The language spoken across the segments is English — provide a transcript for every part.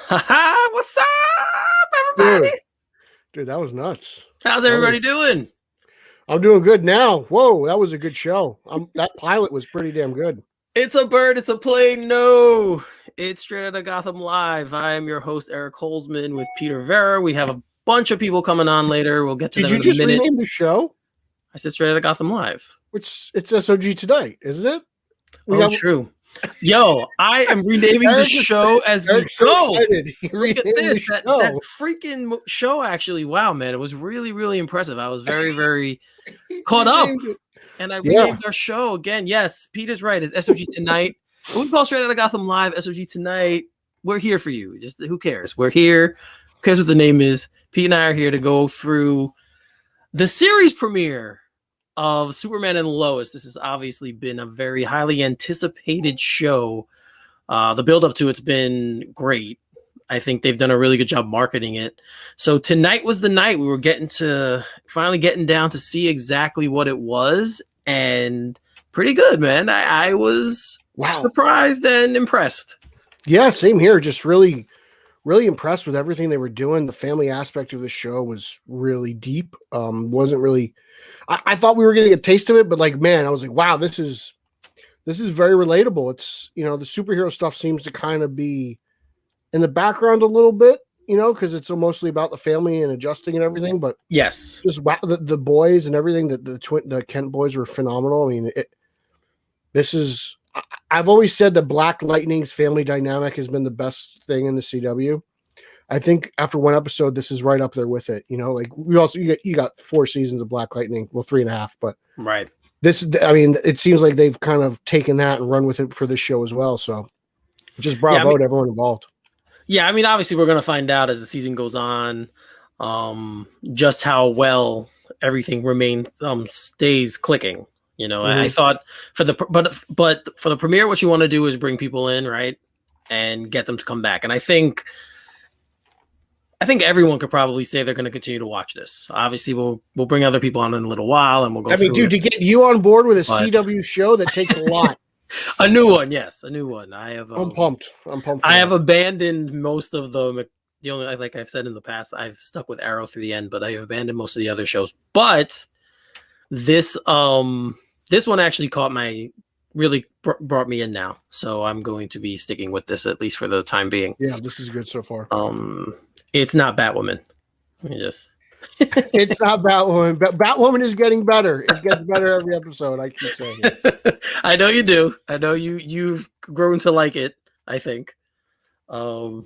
Haha, what's up, everybody? Dude, that was nuts. How's everybody doing? I'm doing good now. Whoa, that was a good show. That pilot was pretty damn good. It's a bird, it's a plane. No, it's Straight Outta Gotham Live. I am your host, Eric Holzman, with Peter Vera. We have a bunch of people coming on later. We'll get to them in a minute. Did you just rename the show? I said Straight Outta Gotham Live. It's SOG tonight, isn't it? True. Yo, I am renaming the show as we go. Look at this. That freaking show, actually. Wow, man. It was really, really impressive. I was very, very caught up. And I renamed our show again. Yes, Peter's right. It's SOG Tonight. We call Straight Outta Gotham Live SOG Tonight. We're here for you. Just who cares? We're here. Who cares what the name is? Pete and I are here to go through the series premiere of Superman and Lois. This has obviously been a very highly anticipated show. The build up to it's been great. I think they've done a really good job marketing it. So tonight was the night we were finally getting down to see exactly what it was, and pretty good, man. I was surprised and impressed. Yeah, same here. Just really, really impressed with everything they were doing. The family aspect of the show was really deep. Wasn't really. I thought we were going to get a taste of it, but man, I was like, wow, this is very relatable. It's, the superhero stuff seems to kind of be in the background a little bit, because it's mostly about the family and adjusting and everything. But yes, just the boys and everything, the Kent boys were phenomenal. I mean, I've always said that Black Lightning's family dynamic has been the best thing in the CW. I think after one episode, this is right up there with it. You got 4 seasons of Black Lightning, well, 3.5, but right. It seems like they've kind of taken that and run with it for this show as well. So just bravo to everyone involved. Yeah. Obviously we're going to find out as the season goes on, just how well everything stays clicking. I thought for the premiere, what you want to do is bring people in, right, and get them to come back. And I think everyone could probably say they're going to continue to watch this. Obviously, we'll bring other people on in a little while, and we'll go. Dude, to get you on board with a CW show, that takes a lot. A new one, yes, a new one. I'm pumped. I have abandoned most of them. The only, like I've said in the past, I've stuck with Arrow through the end, but I have abandoned most of the other shows. But this one actually really brought me in now, so I'm going to be sticking with this at least for the time being. Yeah, this is good so far. It's not Batwoman. It's not Batwoman. Batwoman is getting better. It gets better every episode. I keep saying it. I know you do. I know you've grown to like it, I think. But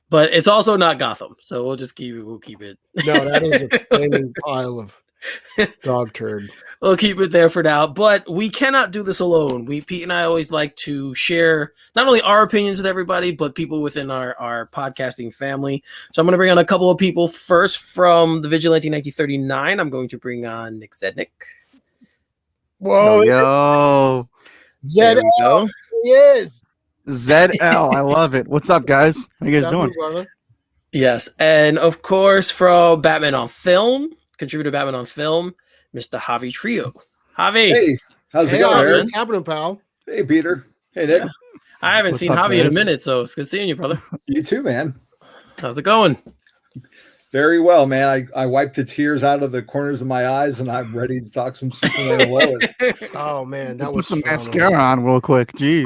it's also not Gotham. So we'll keep it. No, that is a flaming pile of dog turd. We'll keep it there for now, but we cannot do this alone. Pete and I always like to share not only our opinions with everybody, but people within our podcasting family. So I'm going to bring on a couple of people. First, from the Vigilante 1939, I'm going to bring on Nick Zednick. Whoa, yo. ZL, he is. ZL, I love it. What's up, guys? How you guys doing? Brother? Yes, and of course, from Batman on Film, contributor Batman on Film, Mr. Javi Trio. Javi. Hey, how's it going, Aaron? What's happening, pal? Hey, Peter. Hey, Nick. Yeah. I haven't seen Javi in a minute, so it's good seeing you, brother. You too, man. How's it going? Very well, man. I wiped the tears out of the corners of my eyes, and I'm ready to talk some Superman and Lois. Oh, man. That was put some mascara on real quick. Jeez.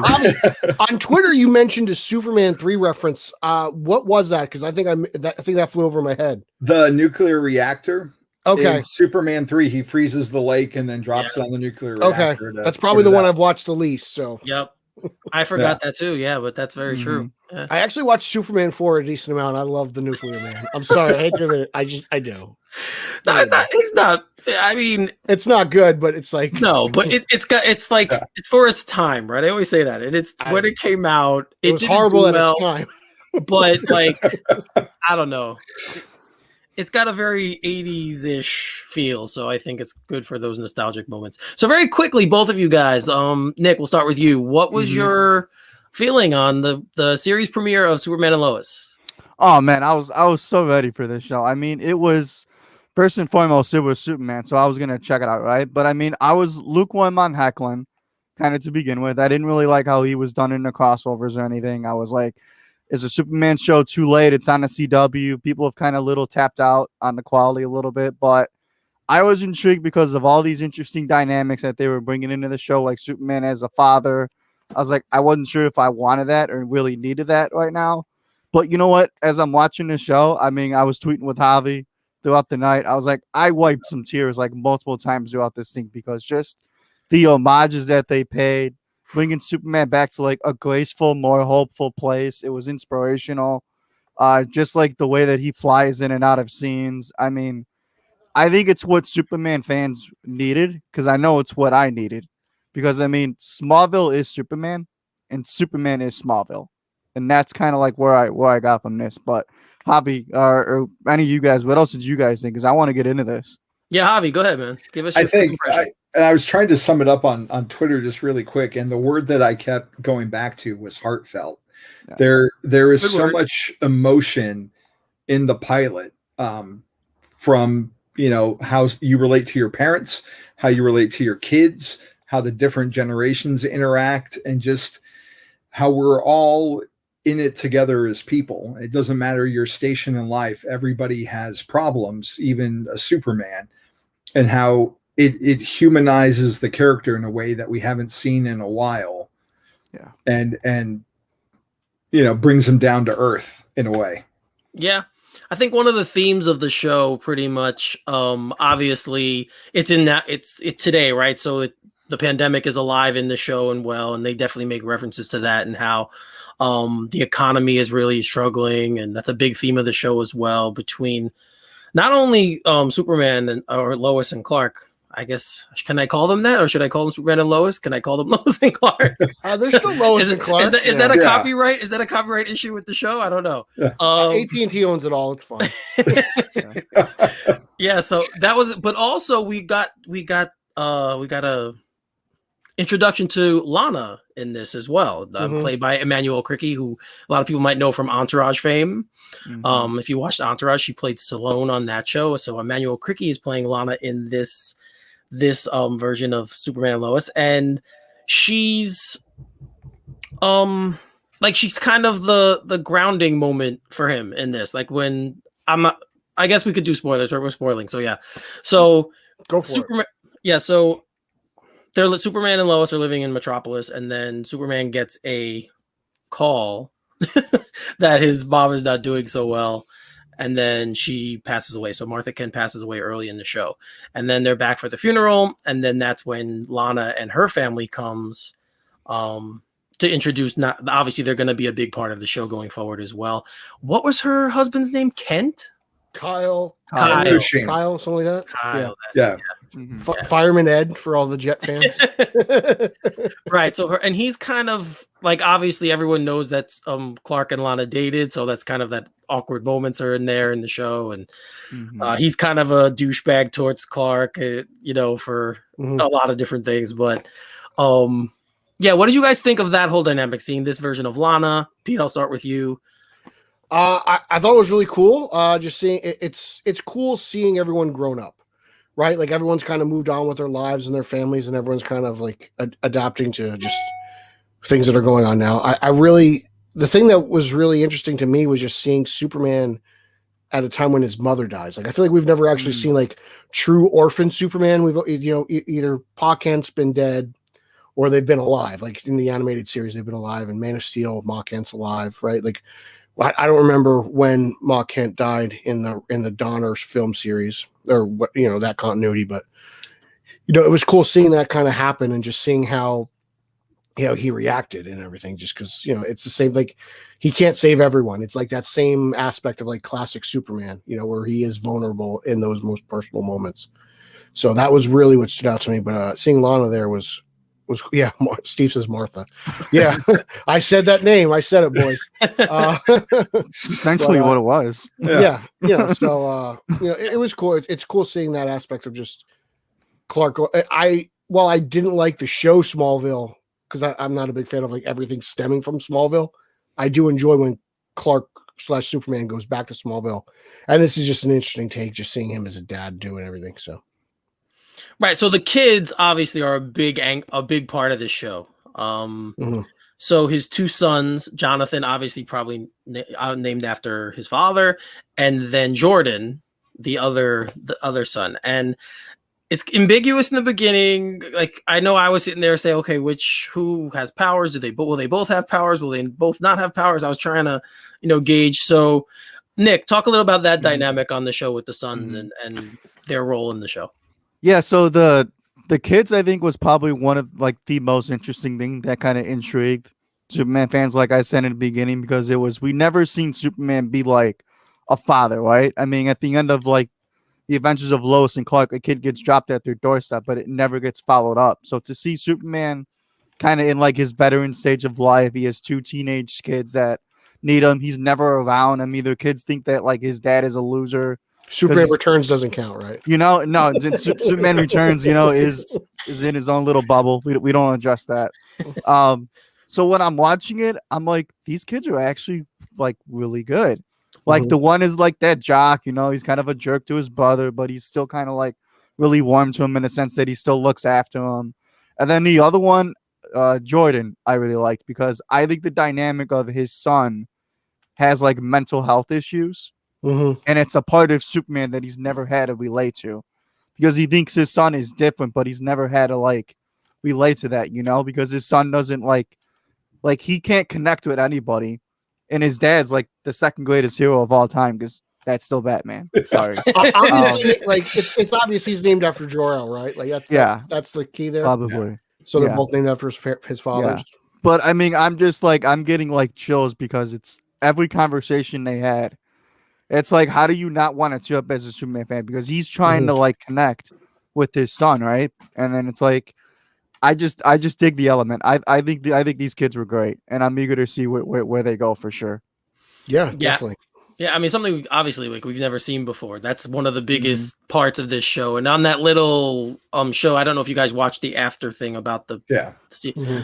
On Twitter, you mentioned a Superman 3 reference. What was that? Because I think that flew over my head. The nuclear reactor. Okay. In Superman 3, he freezes the lake and then drops it on the nuclear reactor. Okay. That's probably the one I've watched the least. So. Yep. I forgot that too. Yeah, but that's very true. Yeah. I actually watched Superman 4 a decent amount. I love the nunuclear man. I'm sorry. I hate to admit it. I do. No, it's not. I mean, it's not good, but it's like no, but it's for its time, right? I always say that. And when it came out, it was horrible at its time. But I don't know. It's got a very 80s-ish feel, so I think it's good for those nostalgic moments. So very quickly, both of you guys, Nick, we'll start with you. What was your feeling on the series premiere of Superman and Lois? Oh man, I was so ready for this show. I mean, it was first and foremost, it was Superman, so I was gonna check it out, right? But I mean, I was lukewarm on Hecklin, kind of to begin with. I didn't really like how he was done in the crossovers or anything. I was like, is a Superman show too late? It's on the CW. People have kind of little tapped out on the quality a little bit, but I was intrigued because of all these interesting dynamics that they were bringing into the show, like Superman as a father. I was like, I wasn't sure if I wanted that or really needed that right now. But you know what? As I'm watching the show, I mean, I was tweeting with Javi throughout the night. I was like, I wiped some tears like multiple times throughout this thing because just the homages that they paid, bringing Superman back to like a graceful, more hopeful place. It was inspirational. Just like the way that he flies in and out of scenes. I mean, I think it's what Superman fans needed because I know it's what I needed. Because, I mean, Smallville is Superman and Superman is Smallville. And that's kind of like where I got from this. But, Javi, or any of you guys, what else did you guys think? Because I want to get into this. Yeah, Javi, go ahead, man. Give us your impression. I was trying to sum it up on Twitter just really quick. And the word that I kept going back to was heartfelt. Yeah. There is so much emotion in the pilot from how you relate to your parents, how you relate to your kids, how the different generations interact, and just how we're all in it together as people. It doesn't matter your station in life. Everybody has problems, even a Superman, and how it humanizes the character in a way that we haven't seen in a while. Yeah. And brings him down to earth in a way. Yeah. I think one of the themes of the show pretty much, obviously it's today, right? So the pandemic is alive in the show and well, and they definitely make references to that and how the economy is really struggling. And that's a big theme of the show as well, between not only Superman or Lois and Clark. I guess, can I call them that? Or should I call them Superman and Lois? Can I call them Lois and Clark? There's still Lois and Clark. Is that a copyright? Is that a copyright issue with the show? I don't know. Yeah. AT&T owns it all. It's fine. Yeah. So that was, but also we got a introduction to Lana in this as well, played by Emmanuel Cricky, who a lot of people might know from Entourage fame. Mm-hmm. If you watched Entourage, she played Salone on that show. So Emmanuel Cricky is playing Lana in this version of Superman and Lois, and she's she's kind of the grounding moment for him in this. Like when I guess we could do spoilers, right? We're spoiling, so yeah. So go for Superman. Yeah, so Superman and Lois are living in Metropolis, and then Superman gets a call that his mom is not doing so well. And then she passes away. So Martha Kent passes away early in the show. And then they're back for the funeral. And then that's when Lana and her family comes to introduce. Obviously, they're going to be a big part of the show going forward as well. What was her husband's name? Kent? Kyle, something like that. Kyle, yeah. Mm-hmm. Fireman Ed for all the Jet fans. Right. So and he's kind of like, obviously everyone knows that Clark and Lana dated. So that's kind of that awkward moments are in there in the show. And he's kind of a douchebag towards Clark, for a lot of different things. But yeah, what did you guys think of that whole dynamic, seeing this version of Lana? Pete, I'll start with you. I thought it was really cool. Just seeing it's cool seeing everyone grown up. Right, like everyone's kind of moved on with their lives and their families, and everyone's kind of like adapting to just things that are going on now. The thing that was really interesting to me was just seeing Superman at a time when his mother dies. Like I feel like we've never actually seen like true orphan Superman. We've either Pa Kent's been dead or they've been alive. Like in the animated series, they've been alive. And Man of Steel, Ma Kent's alive, right? Like I don't remember when Ma Kent died in the Donner film series or what, that continuity, but it was cool seeing that kind of happen and just seeing how he reacted and everything, just because it's the same, like he can't save everyone. It's like that same aspect of like classic Superman, where he is vulnerable in those most personal moments. So that was really what stood out to me. But seeing Lana there was Steve says Martha. Yeah, I said that name. I said it, boys. Essentially what it was. Yeah. So it was cool. It's cool seeing that aspect of just Clark. While I didn't like the show Smallville, because I'm not a big fan of like everything stemming from Smallville, I do enjoy when Clark / Superman goes back to Smallville, and this is just an interesting take, just seeing him as a dad doing everything. So. Right. So the kids obviously are a big part of this show. So his two sons, Jonathan, obviously probably named after his father, and then Jordan, the other son. And it's ambiguous in the beginning. Like, I know I was sitting there saying, okay, who has powers? Will they both have powers? Will they both not have powers? I was trying to, gauge. So Nick, talk a little about that dynamic on the show with the sons and their role in the show. Yeah. So the kids, I think, was probably one of like the most interesting thing that kind of intrigued Superman fans, like I said in the beginning, because we never seen Superman be like a father, right? I mean, at the end of like the Adventures of Lois and Clark, a kid gets dropped at their doorstep, but it never gets followed up. So to see Superman kind of in like his veteran stage of life, he has two teenage kids that need him. He's never around. I mean, their kids think that like his dad is a loser. Superman Returns doesn't count, right? No, Superman Returns, is in his own little bubble. We don't address that. So when I'm watching it, I'm like, these kids are actually like really good. Like the one is like that jock, he's kind of a jerk to his brother, but he's still kind of like really warm to him in a sense that he still looks after him. And then the other one, Jordan, I really liked because I think the dynamic of his son has like mental health issues. And it's a part of Superman that he's never had to relate to because he thinks his son is different, but he's never had to like relate to that, because his son doesn't like he can't connect with anybody. And his dad's like the second greatest hero of all time because that's still Batman. Sorry. Obviously, like it's obvious he's named after Jor-El, right? Like that's the key there. Probably. Yeah. So they're both named after his fathers. Yeah. But I mean, I'm just like I'm getting like chills because it's every conversation they had. It's like, how do you not want to cheer up as a Superman fan? Because he's trying to like connect with his son, right? And then it's like, I just dig the element. I think these kids were great, and I'm eager to see where they go for sure. Yeah, definitely. Yeah, I mean, something obviously like we've never seen before. That's one of the biggest parts of this show. And on that little show, I don't know if you guys watched the after thing about the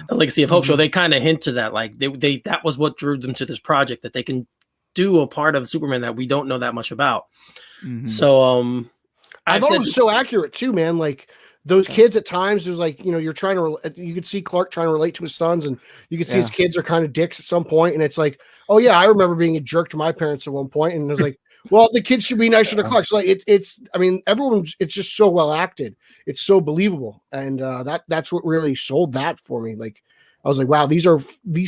Legacy of Hope show. They kind of hint to that, like they that was what drew them to this project, that they can do a part of Superman that we don't know that much about. So I thought it was so accurate too, man. Like those kids at times, there's like, you're trying to, you could see Clark trying to relate to his sons, and you could see his kids are kind of dicks at some point, and it's like, oh yeah, I remember being a jerk to my parents at one point, and it was like, well, the kids should be nicer to Clark. So like it's I mean, it's just so well acted, it's so believable, and that's what really sold that for me. Like I was like, wow, these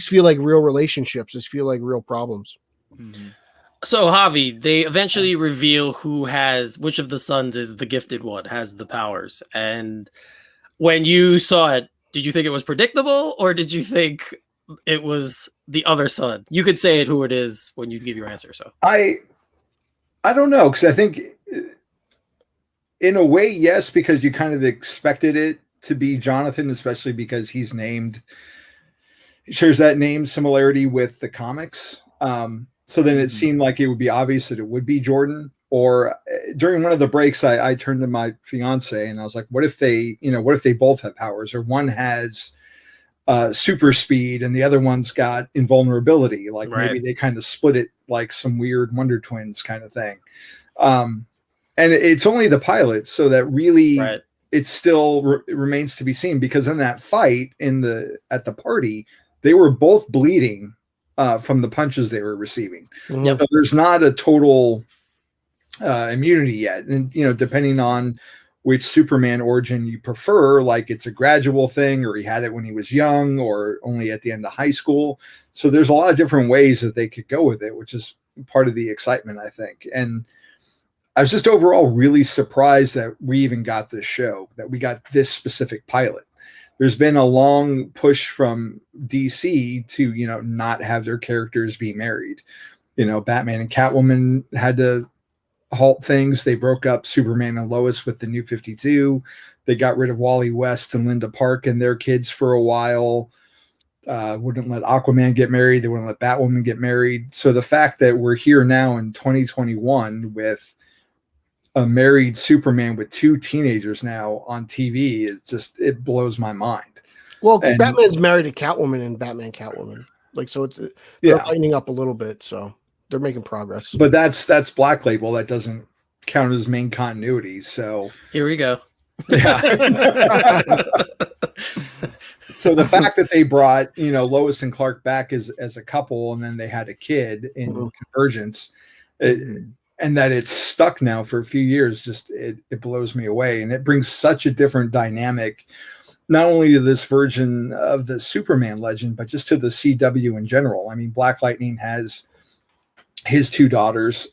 feel like real relationships. These feel like real problems. So Javi, they eventually reveal which of the sons is the gifted one, has the powers. And when you saw it, did you think it was predictable, or did you think it was the other son? You could say it who it is when you give your answer. So I don't know, because I think in a way, yes, because you kind of expected it to be Jonathan, especially because he shares that name similarity with the comics. So then it seemed like it would be obvious that it would be Jordan. Or during one of the breaks, I turned to my fiance and I was like, what if they both have powers, or one has super speed and the other one's got invulnerability? Like maybe they kind of split it like some weird Wonder Twins kind of thing. And it's only the pilot, so that really it still remains to be seen, because in that fight at the party, they were both bleeding from the punches they were receiving. So there's not a total immunity yet. And, depending on which Superman origin you prefer, like it's a gradual thing, or he had it when he was young, or only at the end of high school. So there's a lot of different ways that they could go with it, which is part of the excitement, I think. And I was just overall really surprised that we even got this show, that we got this specific pilot. There's been a long push from DC to, not have their characters be married. Batman and Catwoman had to halt things. They broke up Superman and Lois with the New 52. They got rid of Wally West and Linda Park and their kids for a while. Wouldn't let Aquaman get married. They wouldn't let Batwoman get married. So the fact that we're here now in 2021 with a married Superman with two teenagers now on TV, it blows my mind. Well, Batman's married to Catwoman and Batman Catwoman. Like, so they're lightening up a little bit, so they're making progress. But that's Black Label. That doesn't count as main continuity. So here we go. Yeah. So the fact that they brought, Lois and Clark back as a couple, and then they had a kid in Convergence, and that it's stuck now for a few years, just it blows me away, and it brings such a different dynamic, not only to this version of the Superman legend, but just to the CW in general. I mean, Black Lightning has his two daughters.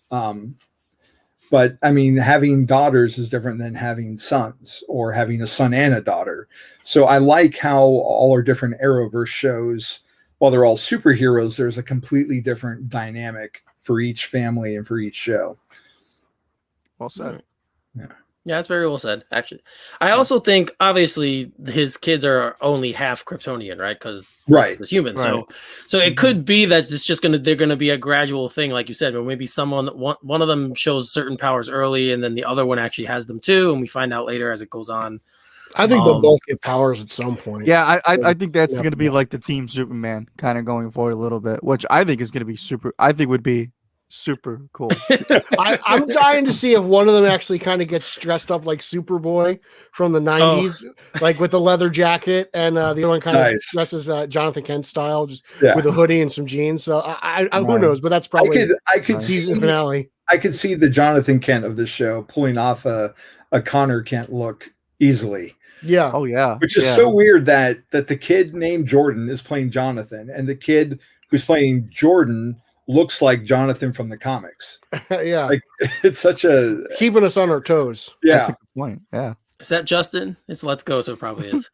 But I mean, having daughters is different than having sons or having a son and a daughter. So I like how all our different Arrowverse shows, while they're all superheroes, there's a completely different dynamic for each family and for each show. Well said. Yeah, that's very well said, actually. I also think, obviously, his kids are only half Kryptonian, right? Because it's human. Right. So it could be that it's just they're gonna be a gradual thing, like you said, or maybe one of them shows certain powers early, and then the other one actually has them too, and we find out later as it goes on. I think they'll both get powers at some point. Yeah, I think that's gonna be like the Team Superman kind of going forward a little bit, which I think is gonna be would be super cool. I'm dying to see if one of them actually kind of gets dressed up like Superboy from the 90s, like with the leather jacket, and the other one kind of dresses Jonathan Kent style, just with a hoodie and some jeans. So I who knows, but that's probably I could season finale. I could see the Jonathan Kent of this show pulling off a Connor Kent look easily. Yeah. Oh yeah. Which is so weird that the kid named Jordan is playing Jonathan, and the kid who's playing Jordan looks like Jonathan from the comics. Yeah. Like, it's such a keeping us on our toes. Yeah. That's a good point. Yeah. Is that Justin? It's Let's Go, so it probably is.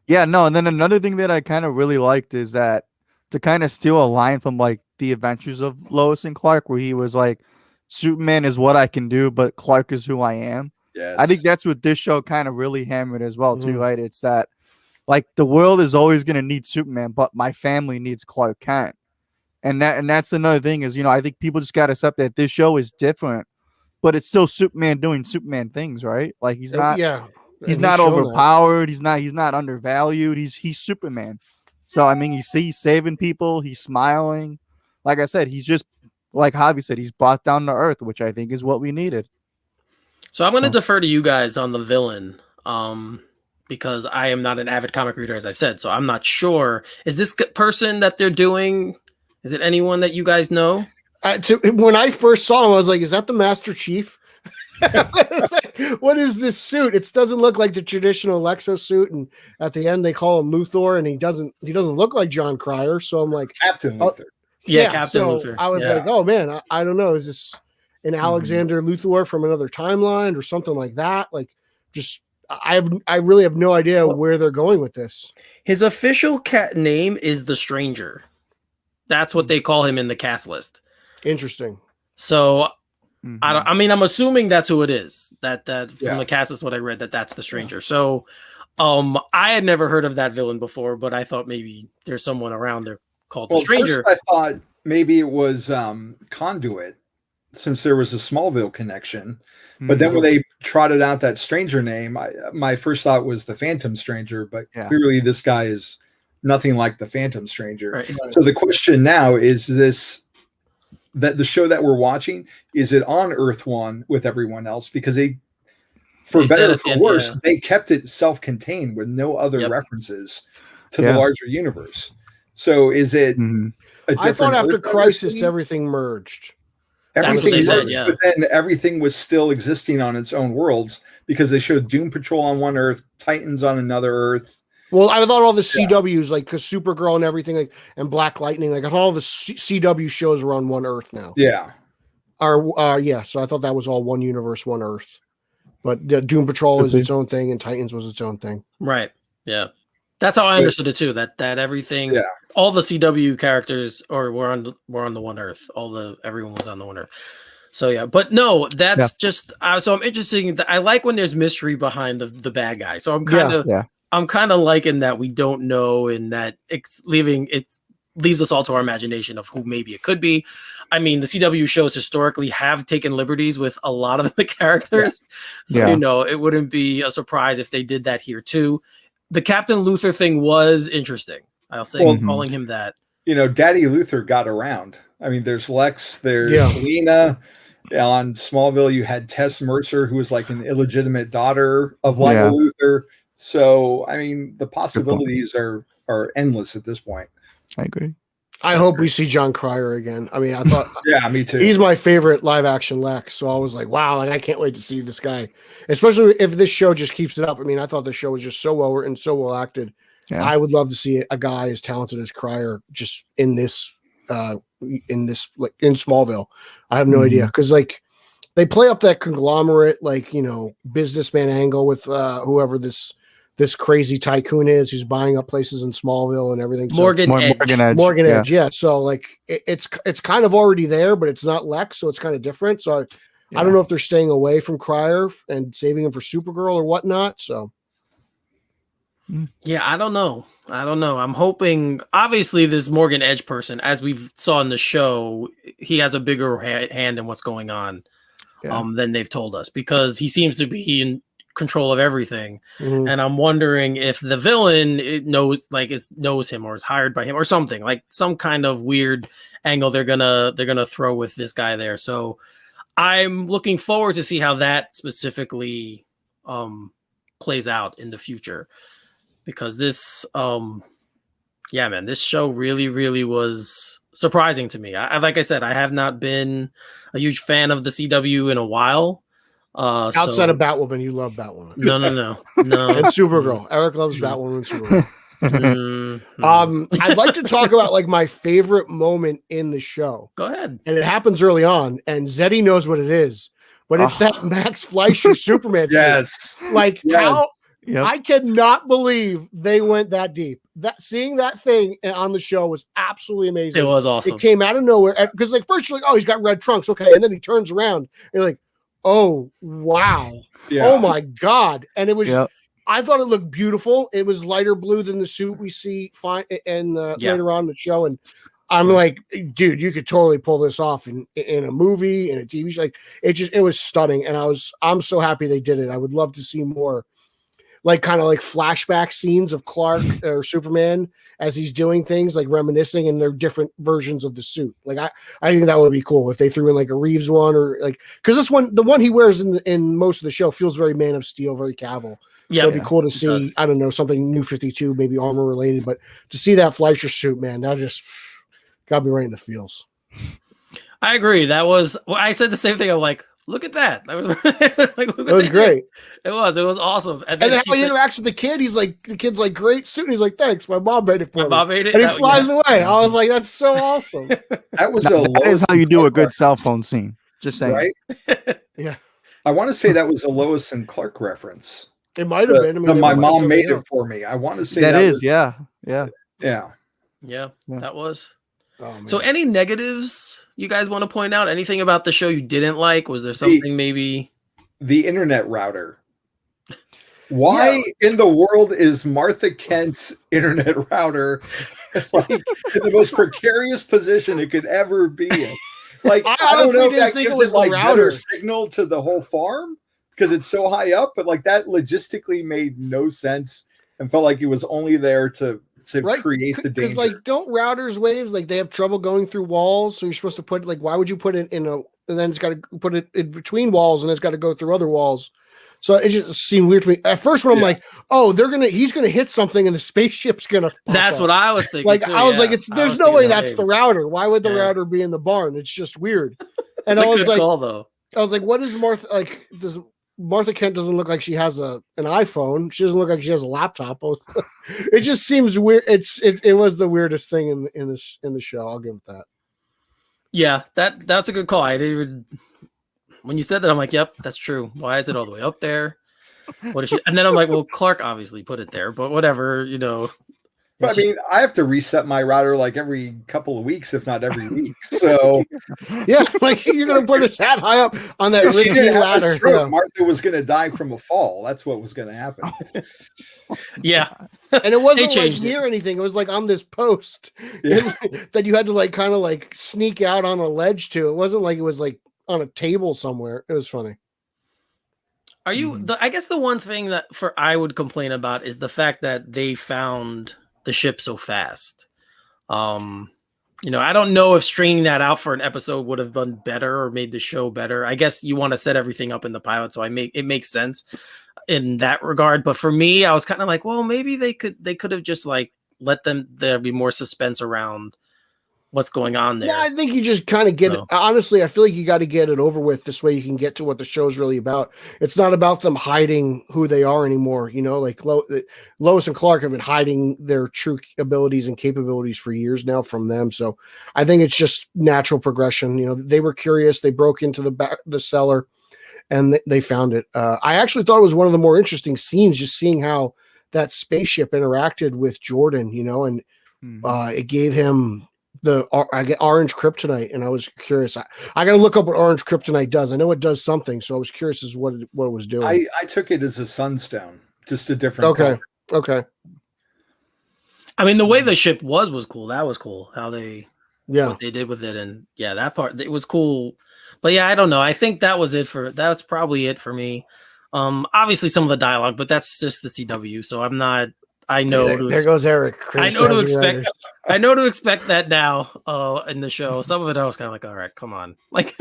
Yeah, no, and then another thing that I kind of really liked is that to kind of steal a line from like the Adventures of Lois and Clark, where he was like, Superman is what I can do, but Clark is who I am. Yes. I think that's what this show kind of really hammered as well, too, right? It's that like the world is always gonna need Superman, but my family needs Clark Kent. And that's another thing is, I think people just got to accept that this show is different, but it's still Superman doing Superman things, right? Like he's not overpowered. He's not undervalued. He's Superman. So, I mean, he's saving people. He's smiling. Like I said, he's just, like Javi said, he's brought down to earth, which I think is what we needed. So I'm going to defer to you guys on the villain, because I am not an avid comic reader, as I've said. So I'm not sure. Is this person that they're doing... Is it anyone that you guys know? When I first saw him, I was like, is that the Master Chief? Like, what is this suit? It doesn't look like the traditional Lexo suit. And at the end, they call him Luthor, and he doesn't look like John Cryer. So I'm like, Captain Luthor. Yeah, Captain Luthor. I was like, oh man, I don't know. Is this an Alexander Luthor from another timeline or something like that? Like, just I really have no idea where they're going with this. His official name is the Stranger. That's what they call him in the cast list. Interesting. So, I'm assuming that's who it is. That from the cast list, what I read, that's the Stranger. So, I had never heard of that villain before, but I thought maybe there's someone around there called the Stranger. First I thought maybe it was Conduit, since there was a Smallville connection. But then when they trotted out that Stranger name, my first thought was the Phantom Stranger. But clearly, this guy is nothing like the Phantom Stranger. Right. So the question now is that the show that we're watching, is it on Earth One with everyone else? Because for better or for worse, they kept it self-contained with no other references to the larger universe. So is it I thought after Crisis, everything merged. Everything merged, but then everything was still existing on its own worlds, because they showed Doom Patrol on one Earth, Titans on another Earth. Well, I thought all the CWs, like, because Supergirl and everything, like, and Black Lightning, like, all the CW shows are on one Earth now. Yeah. So I thought that was all one universe, one Earth. But Doom Patrol is its own thing, and Titans was its own thing. Right. Yeah. That's how I understood it too. That everything, all the CW characters were on the one Earth. Everyone was on the one Earth. So yeah, but no, that's just so I'm interested. I like when there's mystery behind the bad guy. So I'm kind of liking that we don't know, and that it leaves us all to our imagination of who maybe it could be. I mean, the CW shows historically have taken liberties with a lot of the characters, so it wouldn't be a surprise if they did that here too. The Captain Luthor thing was interesting. I'll say, calling him that. Daddy Luthor got around. I mean, there's Lex, there's Lena. On Smallville, you had Tess Mercer, who was like an illegitimate daughter of Lionel Luthor. So, I mean, the possibilities are endless at this point. I agree. I hope we see John Cryer again. I mean, I thought, yeah, me too. He's my favorite live action Lex. So I was like, wow, like I can't wait to see this guy, especially if this show just keeps it up. I mean, I thought the show was just so well written, so well acted. Yeah. I would love to see a guy as talented as Cryer just in this like in Smallville. I have no idea, because like they play up that conglomerate, like, you know, businessman angle with whoever this crazy tycoon is who's buying up places in Smallville and everything. Morgan Edge. Yeah. So like it's kind of already there, but it's not Lex, so it's kind of different. So I don't know if they're staying away from Cryer and saving him for Supergirl or whatnot. So yeah, I don't know. I'm hoping, obviously, this Morgan Edge person, as we saw in the show, he has a bigger hand in what's going on than they've told us, because he seems to be in control of everything. And I'm wondering if the villain knows him or is hired by him or something, like some kind of weird angle they're gonna throw with this guy there. So I'm looking forward to see how that specifically plays out in the future, because this this show really, really was surprising to me. Like I said, I have not been a huge fan of the CW in a while. Outside of Batwoman, you love Batwoman. No. And Supergirl. Eric loves Batwoman and Supergirl. I'd like to talk about like my favorite moment in the show. Go ahead. And it happens early on, and Zeddy knows what it is, but it's that Max Fleischer Superman. Yes. Scene. Like how I cannot believe they went that deep. That seeing that thing on the show was absolutely amazing. It was awesome. It came out of nowhere, because like first you're like, oh, he's got red trunks, okay, and then he turns around and you're like, oh wow, oh my god. And it was I thought it looked beautiful. It was lighter blue than the suit we see later on in the show, and I'm like, dude, you could totally pull this off in a movie, in a TV show. Like it was stunning, and I'm so happy they did it. I would love to see more like kind of like flashback scenes of Clark or Superman as he's doing things, like reminiscing, and they're different versions of the suit. Like I think that would be cool if they threw in like a Reeves one, or like, because the one he wears in most of the show feels very Man of Steel, very Cavill. Yeah, so it'd be cool to see. I don't know, something New 52, maybe armor related, but to see that Fleischer suit, man, that just got me right in the feels. I agree. That was. I said the same thing. I'm like, look at that. That was like, that was great. It was awesome. And then how he interacts with the kid, the kid's like, great suit. And he's like, thanks, my mom made it for me. Mom made it. And he flies away. I was like, that's so awesome. That is how you do a good cell phone scene. Just saying. Right? Yeah. I want to say that was a Lois and Clark reference. It might have been. My mom made it for me. I want to say that is. Yeah, that was. Oh, so any negatives you guys want to point out? Anything about the show you didn't like? Was there something maybe? The internet router. Why in the world is Martha Kent's internet router like in the most precarious position it could ever be in? Like, I don't know if that gives it like better signal to the whole farm because it's so high up, but like that logistically made no sense and felt like it was only there to create the danger. Because like, don't routers waves, like they have trouble going through walls, so you're supposed to put, like, why would you put it in a, and then it's got to put it in between walls and it's got to go through other walls. So it just seemed weird to me at first when I'm like, oh, he's gonna hit something and the spaceship's gonna that's up. What I was thinking. Like, I was like, there's no way that's the router. Why would the router be in the barn? It's just weird. And I was like, though. I was like, what is Martha like? Martha Kent doesn't look like she has an iPhone. She doesn't look like she has a laptop. It just seems weird. It was the weirdest thing in the show. I'll give it that. Yeah, that's a good call. I didn't even, when you said that, I'm like, yep, that's true. Why is it all the way up there? What is she? And then I'm like, well, Clark obviously put it there, but whatever, you know. But I mean, I have to reset my router like every couple of weeks, if not every week. So, yeah, like you're gonna put it that high up on that ladder. Yeah. Martha was gonna die from a fall. That's what was gonna happen. Yeah, and it wasn't like near anything. It was like on this post that you had to like kind of like sneak out on a ledge to. It wasn't like it was like on a table somewhere. It was funny. Are you? I guess the one thing that I would complain about is the fact that they found the ship so fast. You know, I don't know if stringing that out for an episode would have done better or made the show better. I guess you want to set everything up in the pilot, so it makes sense in that regard. But for me, I was kind of like, well, maybe they could have just like let there be more suspense around what's going on there. Yeah, I think you just kind of get it. Honestly, I feel like you got to get it over with. This way you can get to what the show's really about. It's not about them hiding who they are anymore. You know, like Lois and Clark have been hiding their true abilities and capabilities for years now from them. So I think it's just natural progression. You know, they were curious. They broke into the cellar and they found it. I actually thought it was one of the more interesting scenes, just seeing how that spaceship interacted with Jordan, you know, and it gave him I get orange kryptonite, and I was curious. I got to look up what orange kryptonite does. I know it does something, so I was curious as what it was doing. I took it as a sunstone, just a different color. Okay. I mean, the way the ship was cool. That was cool. How what they did with it, and that part, it was cool. But yeah, I don't know. I think that's probably it for me. Obviously some of the dialogue, but that's just the CW. So I'm not. I know. There goes Eric. I know to expect. I know to expect that now. In the show, some of it I was kind of like, all right, come on, like.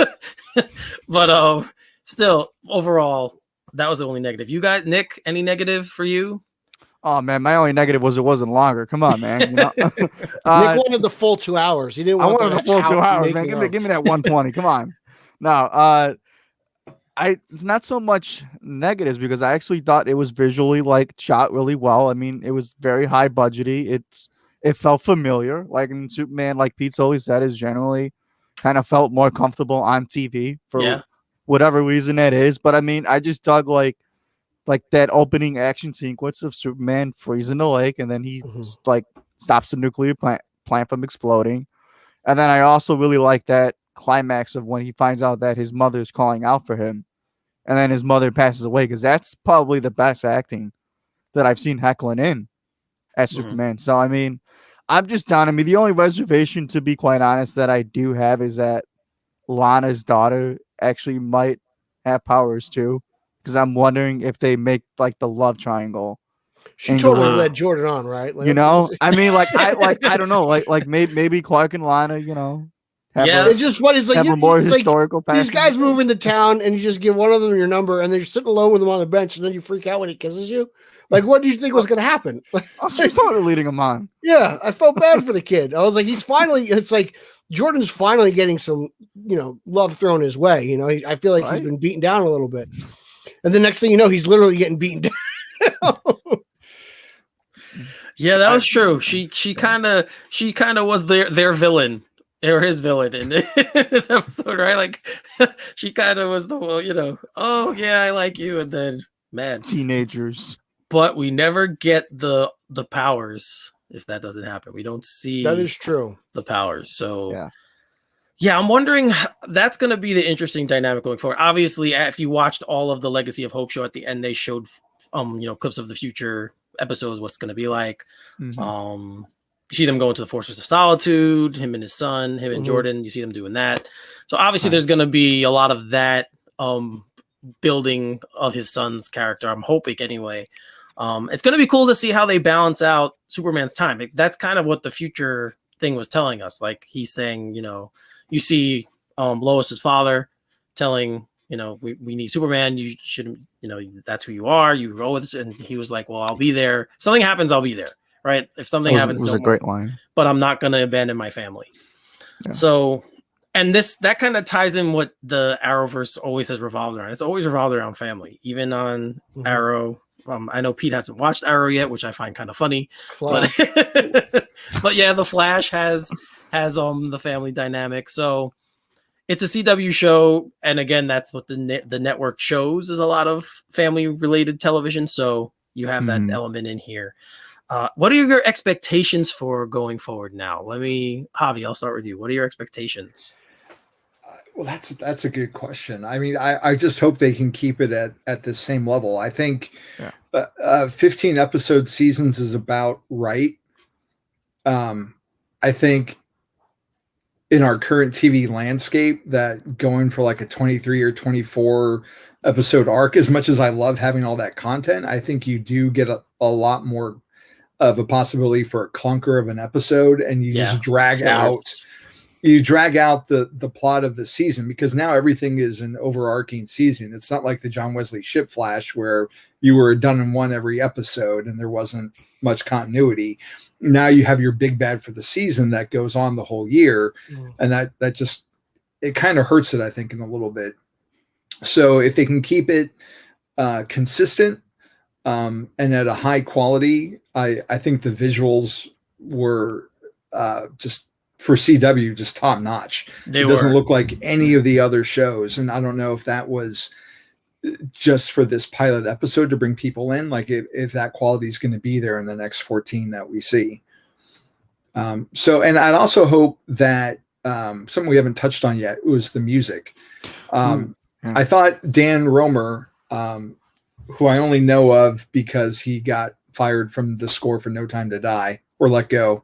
But still, overall, that was the only negative. You got Nick? Any negative for you? Oh man, my only negative was it wasn't longer. Come on, man. You know? Nick wanted the full 2 hours. He didn't. I wanted the full 2 hours, man. Give me that 120. Come on. No, it's not so much negatives because I actually thought it was visually like shot really well. I mean, it was very high budgety. It felt familiar. Like in Superman, like Pete's always said, is generally kind of felt more comfortable on TV for whatever reason that is. But I mean, I just dug like that opening action sequence of Superman freezing the lake, and then he like stops the nuclear plant from exploding. And then I also really like that climax of when he finds out that his mother's calling out for him, and then his mother passes away, because that's probably the best acting that I've seen heckling in as Superman. So I mean, I'm just down. I mean, the only reservation, to be quite honest, that I do have is that Lana's daughter actually might have powers too, because I'm wondering if they make like the love triangle. She totally led Jordan on, right? Like, you know, I mean, I don't know, like maybe Clark and Lana, you know. It's just funny. It's like more historical. Like, these guys move into town, and you just give one of them your number, and they're sitting alone with them on the bench, and then you freak out when he kisses you. Like, what do you think was going to happen? She's totally leading him on. Yeah, I felt bad for the kid. I was like, it's like Jordan's finally getting some, you know, love thrown his way. You know, I feel like he's been beaten down a little bit, and the next thing you know, he's literally getting beaten down. Yeah, that was true. She kind of was their villain. Or his villain in this episode, right? Like, she kind of was the, you know, oh yeah, I like you, and then man, teenagers. But we never get the powers if that doesn't happen. We don't see that is true. The powers. So yeah, I'm wondering, that's going to be the interesting dynamic going forward. Obviously, if you watched all of the Legacy of Hope show, at the end they showed you know, clips of the future episodes, what's going to be like. You see them go into the Fortress of Solitude, him and his son, him and Jordan. You see them doing that. So obviously there's going to be a lot of that building of his son's character. I'm hoping anyway. It's going to be cool to see how they balance out Superman's time. That's kind of what the future thing was telling us. Like, he's saying, you know, you see Lois's father telling, you know, we need Superman. You shouldn't, you know, that's who you are. You roll with it. And he was like, well, I'll be there. If something happens, I'll be there. Right. If something happens, it was a great line, but I'm not going to abandon my family. Yeah. So, and that kind of ties in what the Arrowverse always has revolved around. It's always revolved around family, even on Arrow. I know Pete hasn't watched Arrow yet, which I find kind of funny, but yeah, the Flash has the family dynamic. So it's a CW show. And again, that's what the network shows, is a lot of family related television. So you have that element in here. What are your expectations for going forward now? Javi, I'll start with you. What are your expectations? Well, that's a good question. I mean, I just hope they can keep it at the same level. I think 15 episode seasons is about right. I think in our current TV landscape, that going for like a 23 or 24 episode arc, as much as I love having all that content, I think you do get a lot more of a possibility for a clunker of an episode, and you just drag out the plot of the season, because now everything is an overarching season. It's not like the John Wesley Ship Flash where you were done in one every episode and there wasn't much continuity. Now you have your big bad for the season that goes on the whole year, and that just, it kind of hurts it, I think, in a little bit. So if they can keep it consistent and at a high quality, I think the visuals were just, for CW, just top notch. It doesn't look like any of the other shows, and I don't know if that was just for this pilot episode to bring people in, like if that quality is going to be there in the next 14 that we see. So, and I'd also hope that something we haven't touched on yet was the music. I thought Dan Romer, who I only know of because he got fired from the score for No Time to Die, or let go,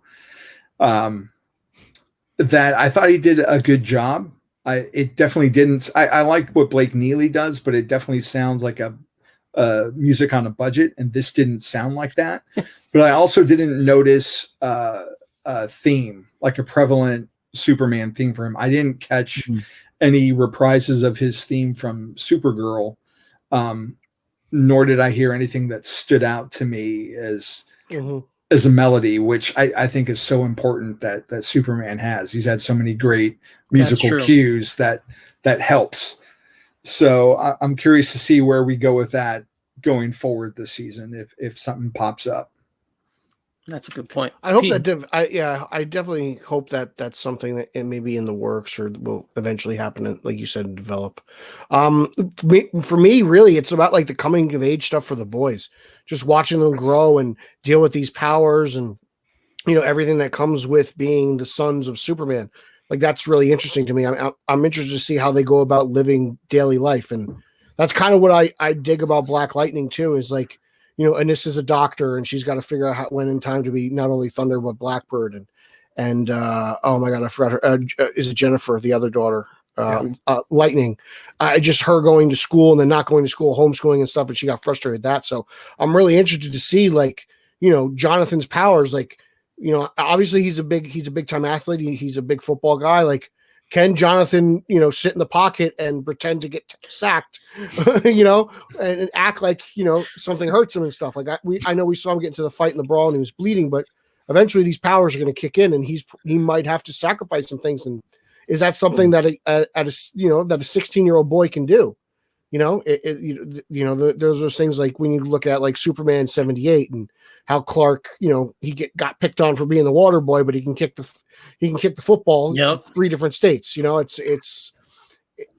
that I thought he did a good job. It definitely didn't. I like what Blake Neely does, but it definitely sounds like a music on a budget, and this didn't sound like that. But I also didn't notice a theme, like a prevalent Superman theme for him. I didn't catch any reprises of his theme from Supergirl, nor did I hear anything that stood out to me as a melody, which I think is so important that Superman has. He's had so many great musical cues that helps. So I'm curious to see where we go with that going forward this season, if something pops up. That's a good point. I hope I definitely hope that that's something that it may be in the works or will eventually happen, like you said, develop. For me, really, it's about like the coming of age stuff for the boys, just watching them grow and deal with these powers and, you know, everything that comes with being the sons of Superman. Like, that's really interesting to me. I'm interested to see how they go about living daily life. And that's kind of what I dig about Black Lightning too, is like, you know, Anis is a doctor and she's got to figure out when in time to be not only Thunder, but Blackbird. And oh my God, I forgot her. Is it Jennifer, the other daughter? Lightning. Just her going to school and then not going to school, homeschooling and stuff. And she got frustrated with that. So I'm really interested to see, like, you know, Jonathan's powers. Like, you know, obviously he's a big time athlete. He's a big football guy. Like, can Jonathan, you know, sit in the pocket and pretend to get sacked, you know, and act like, you know, something hurts him and stuff like that? I know we saw him get into the fight in the brawl and he was bleeding, but eventually these powers are going to kick in and he might have to sacrifice some things. And is that something that that a 16-year-old boy can do? You know, there's those things like when you look at like Superman 78 and how Clark, you know, he got picked on for being the water boy, but he can kick the football in 3 different states. You know, it's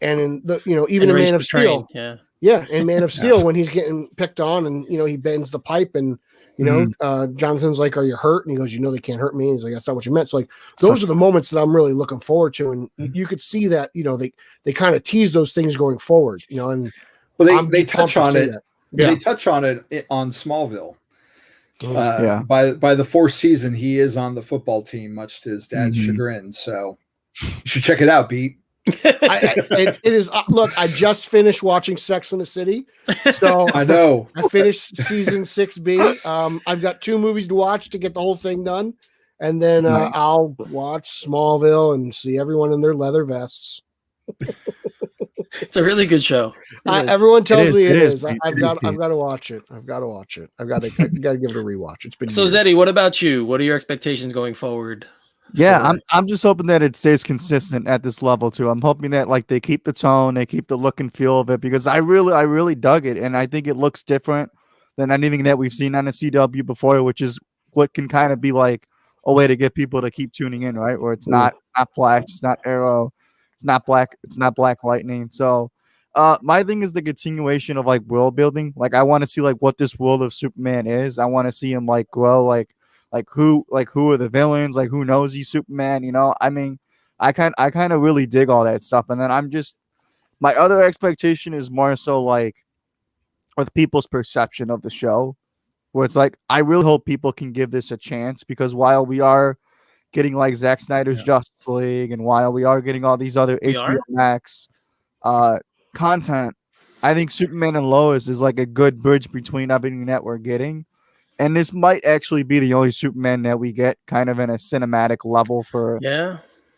and in the, you know, even in Man of Steel, and Man of Steel, when he's getting picked on and, you know, he bends the pipe and, you know, Jonathan's like, "Are you hurt?" And he goes, "You know, they can't hurt me." And he's like, "That's not what you meant." So like, those are the moments that I'm really looking forward to, and you could see that, you know, they kind of tease those things going forward, you know, and they touch on it. They touch on it on Smallville. By the 4th season, he is on the football team, much to his dad's chagrin. So you should check it out, Pete. It is. Look, I just finished watching Sex and the City, so I know I finished season 6B. I've got 2 movies to watch to get the whole thing done, and then I'll watch Smallville and see everyone in their leather vests. It's a really good show. Everyone tells me it is. I've got to watch it. I've got to give it a rewatch. It's been so years. Zeddy, what about you? What are your expectations going forward? Yeah, I'm just hoping that it stays consistent at this level too. I'm hoping that like they keep the tone, they keep the look and feel of it, because I really dug it, and I think it looks different than anything that we've seen on the CW before, which is what can kind of be like a way to get people to keep tuning in, right? Where it's not Flash, it's not Arrow, it's not Black Lightning. So my thing is the continuation of like world building. Like, I want to see like what this world of Superman is. I want to see him like grow, like who are the villains, like who knows he's Superman, you know? I mean, I kind of really dig all that stuff. And then my other expectation is more so like with people's perception of the show, where it's like, I really hope people can give this a chance, because while we are getting like Zack Snyder's Justice League, and while we are getting all these other HBO Max content, I think Superman and Lois is like a good bridge between everything that we're getting. And this might actually be the only Superman that we get kind of in a cinematic level for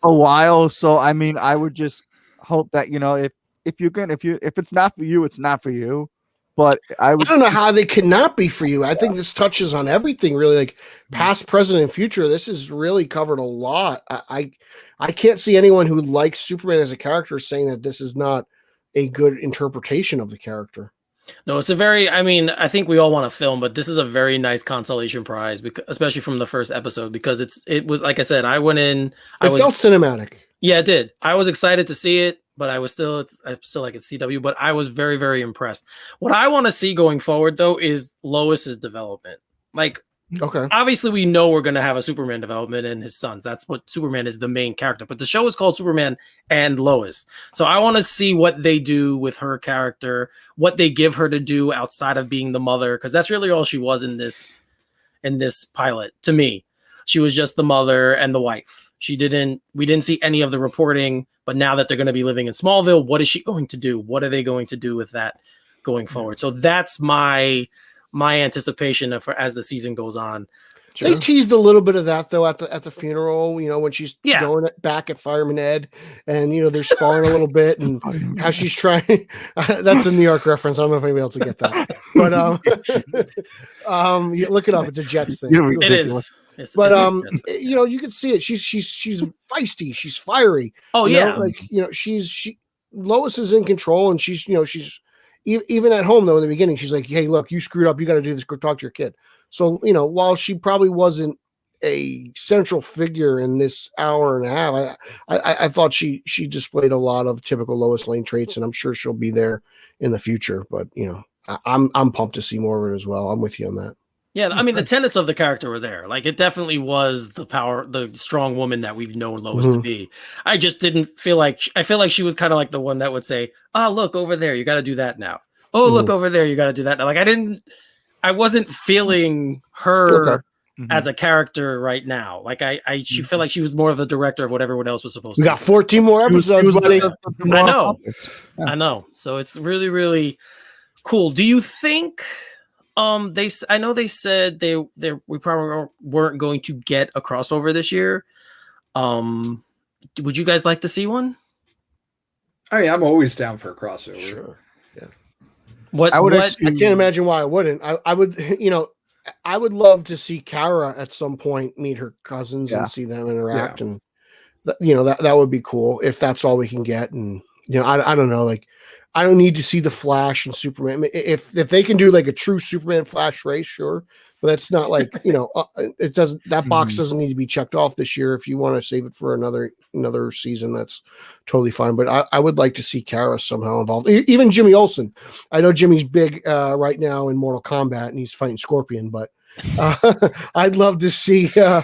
a while. So I mean, I would just hope that, you know, if it's not for you, it's not for you. But I don't know how they cannot be for you. I think this touches on everything, really, like past, present, and future. This has really covered a lot. I can't see anyone who likes Superman as a character saying that this is not a good interpretation of the character. No, it's a very, I mean, I think we all want to film, but this is a very nice consolation prize, because, especially from the first episode, because it was, like I said, I went in. It felt cinematic. Yeah, it did. I was excited to see it, but I still like it's CW, but I was very, very impressed. What I want to see going forward, though, is Lois's development. Like, okay, obviously we know we're going to have a Superman development and his sons. That's what Superman is, the main character, but the show is called Superman and Lois. So I want to see what they do with her character, what they give her to do outside of being the mother, because that's really all she was in this pilot. To me, she was just the mother and the wife. We didn't see any of the reporting, but now that they're going to be living in Smallville, what is she going to do? What are they going to do with that going forward? So that's my anticipation as the season goes on. Sure. They teased a little bit of that though at the funeral, you know, when she's going back at Fireman Ed, and you know they're sparring a little bit, and how she's trying. That's a New York reference. I don't know if anybody else will get that, but look it up. It's a Jets thing. It is. But you know, you can see it. She's feisty. She's fiery. Oh yeah, like you know, Lois is in control, and she's even at home though in the beginning, she's like, "Hey, look, you screwed up. You got to do this. Go talk to your kid." So you know, while she probably wasn't a central figure in this hour and a half, I thought she displayed a lot of typical Lois Lane traits, and I'm sure she'll be there in the future. But you know, I'm pumped to see more of it as well. I'm with you on that. Yeah, I mean, the tenets of the character were there. Like, it definitely was the strong woman that we've known Lois to be. I just didn't feel like, I feel like she was kind of like the one that would say, "Oh, look over there, you got to do that now. Oh, look over there, you got to do that now." Like, I wasn't feeling her as a character right now. Like, she felt like she was more of the director of what everyone else was supposed to. We got 14 more episodes, buddy. I know. So it's really, really cool. Do you think? I know they said we probably weren't going to get a crossover this year. Would you guys like to see one? I mean, I'm always down for a crossover. Sure. Yeah. I can't imagine why I wouldn't. I would, you know, I would love to see Kara at some point meet her cousins and see them interact, and you know that would be cool if that's all we can get. And you know, I don't know, like. I don't need to see the Flash and Superman. If they can do like a true Superman Flash race, sure, but that's not like, you know, it doesn't. That box doesn't need to be checked off this year. If you want to save it for another season, that's totally fine. But I would like to see Kara somehow involved. Even Jimmy Olsen. I know Jimmy's big right now in Mortal Kombat and he's fighting Scorpion, but I'd love to see. Jimmy.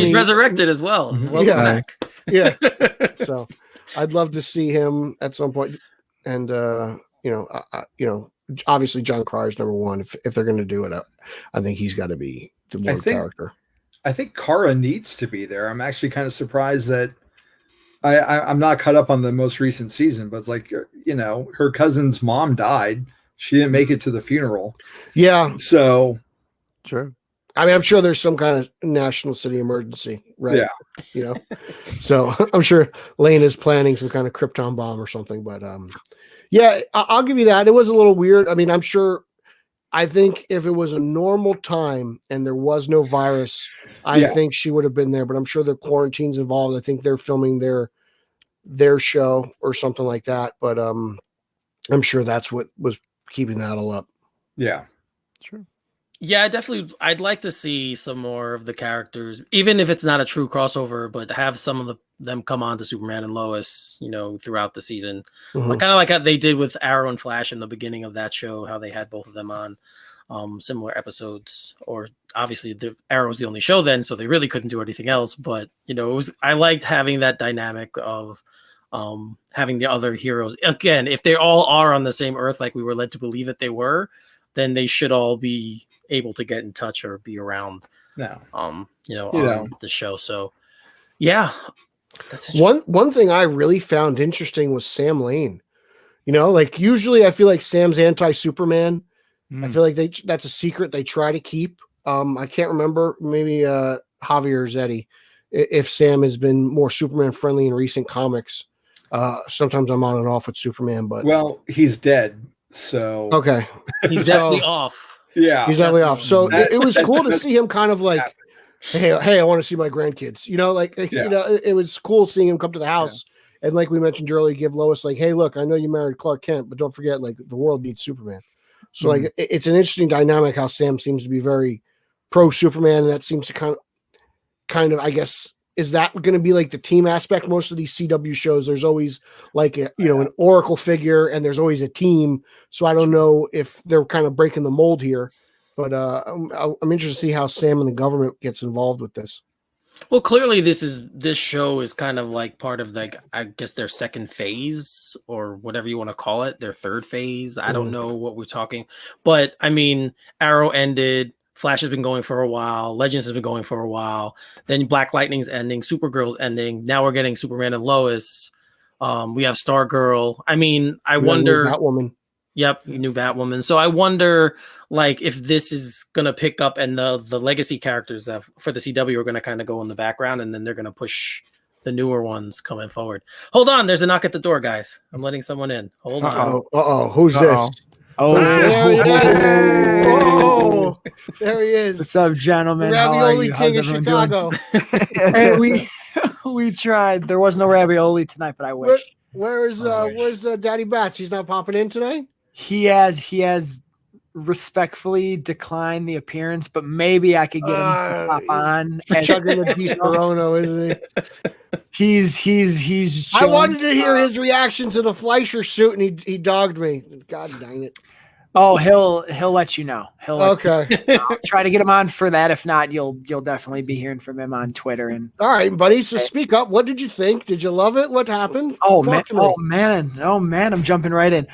He's resurrected as well. Welcome back. Yeah. So I'd love to see him at some point. And you know, obviously John Cryer's number one. If they're going to do it, I think he's got to be the more character. I think Kara needs to be there. I'm actually kind of surprised that I'm not caught up on the most recent season, but it's like, you know, her cousin's mom died. She didn't make it to the funeral. Yeah. So true. I mean, I'm sure there's some kind of national city emergency, right? Yeah. You know, so I'm sure Lane is planning some kind of Krypton bomb or something. But yeah, I'll give you that. It was a little weird. I mean, I think if it was a normal time and there was no virus, I think she would have been there. But I'm sure the quarantine's involved. I think they're filming their show or something like that. But I'm sure that's what was keeping that all up. Yeah. Sure. Yeah, I'd like to see some more of the characters, even if it's not a true crossover, but have some of them come on to Superman and Lois, you know, throughout the season. Kind of like how they did with Arrow and Flash in the beginning of that show, how they had both of them on similar episodes. Or obviously the Arrow's the only show then, so they really couldn't do anything else. But, you know, I liked having that dynamic of having the other heroes. Again, if they all are on the same Earth, like we were led to believe that they were, then they should all be able to get in touch or be around, you know, on the show. So, yeah, that's one thing I really found interesting was Sam Lane. You know, like usually I feel like Sam's anti-Superman. I feel like that's a secret they try to keep. I can't remember, maybe Javier Zetti, if Sam has been more Superman friendly in recent comics. Sometimes I'm on and off with Superman, but he's dead, so okay, he's definitely off. Yeah, he's definitely off. So it was cool to see him kind of like, hey, I want to see my grandkids. You know, like it was cool seeing him come to the house. And like we mentioned earlier, give Lois like, hey, look, I know you married Clark Kent, but don't forget, like, the world needs Superman. So like, it's an interesting dynamic how Sam seems to be very pro Superman, and that seems to kind of, I guess, is that going to be like the team aspect? Most of these CW shows, there's always like an oracle figure, and there's always a team. So I don't know if they're kind of breaking the mold here, but I'm interested to see how Sam and the government gets involved with this. Well, clearly this show is kind of like part of, like, I guess, their second phase, or whatever you want to call it, their third phase. I don't know what we're talking, but I mean, Arrow ended, Flash has been going for a while, Legends has been going for a while, then Black Lightning's ending, Supergirl's ending, now we're getting Superman and Lois. We have Stargirl. I mean, I wonder. Batwoman. Yep, new Batwoman. So I wonder, like, if this is gonna pick up, and the legacy characters for the CW are gonna kind of go in the background, and then they're gonna push the newer ones coming forward. Hold on, there's a knock at the door, guys. I'm letting someone in. Hold on. Who's this? Oh, there he is. Oh, there he is. What's up, gentlemen? The Ravioli King of Chicago. Hey, we tried. There was no ravioli tonight, but I wish. Where's Daddy Bats? He's not popping in today? He has respectfully declined the appearance, but maybe I could get him to pop on. Chugging a Di Serono, isn't he? He's I wanted to hear his reaction to the Fleischer suit, and he dogged me. God dang it. Oh, he'll let you know. Okay. I'll try to get him on for that. If not, you'll definitely be hearing from him on Twitter. And all right, buddy. So speak up. What did you think? Did you love it? What happened? Oh man, I'm jumping right in.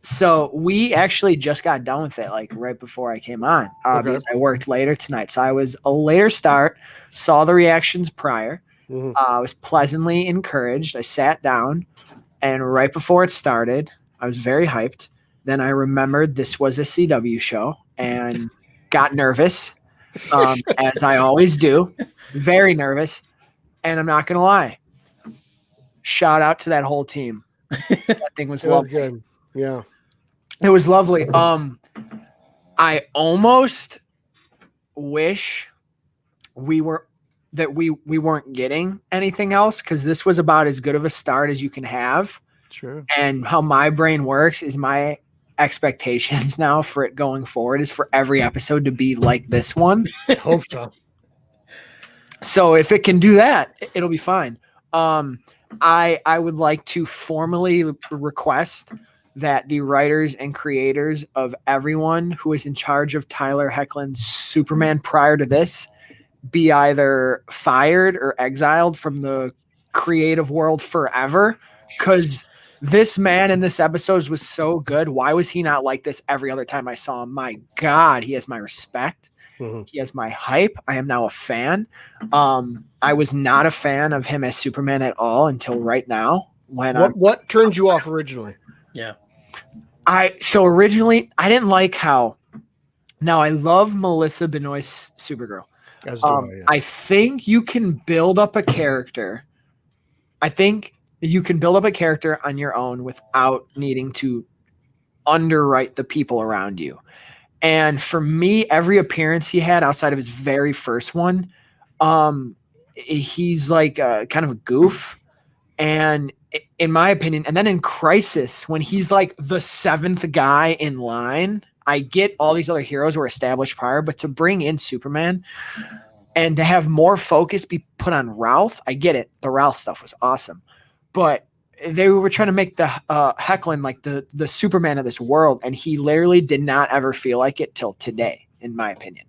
So we actually just got done with it, like right before I came on. Because I worked later tonight, so I was a later start. Saw the reactions prior. I was pleasantly encouraged. I sat down, and right before it started, I was very hyped. Then I remembered this was a CW show and got nervous, as I always do. Very nervous. And I'm not going to lie. Shout out to that whole team. That thing was lovely. Good. Yeah. It was lovely. I almost wish we weren't getting anything else, because this was about as good of a start as you can have. True. And how my brain works is my expectations now for it going forward is for every episode to be like this one. I hope so. So if it can do that, it'll be fine. I would like to formally request that the writers and creators of everyone who is in charge of Tyler Hoechlin's Superman prior to this be either fired or exiled from the creative world forever, because this man in this episode was so good. Why was he not like this every other time I saw him? My God, he has my respect. He has my hype. I am now a fan. I was not a fan of him as Superman at all until right now. What turned you off originally? Yeah. Originally I didn't like how. Now I love Melissa Benoist's Supergirl. As do I, yeah. I think you can build up a character. I think you can build up a character on your own without needing to underwrite the people around you. And for me, every appearance he had outside of his very first one, he's like kind of a goof. And in my opinion, and then in Crisis, when he's like the seventh guy in line, I get all these other heroes were established prior, but to bring in Superman and to have more focus be put on Ralph, I get it. The Ralph stuff was awesome. But they were trying to make the Hoechlin like the Superman of this world, and he literally did not ever feel like it till today, in my opinion.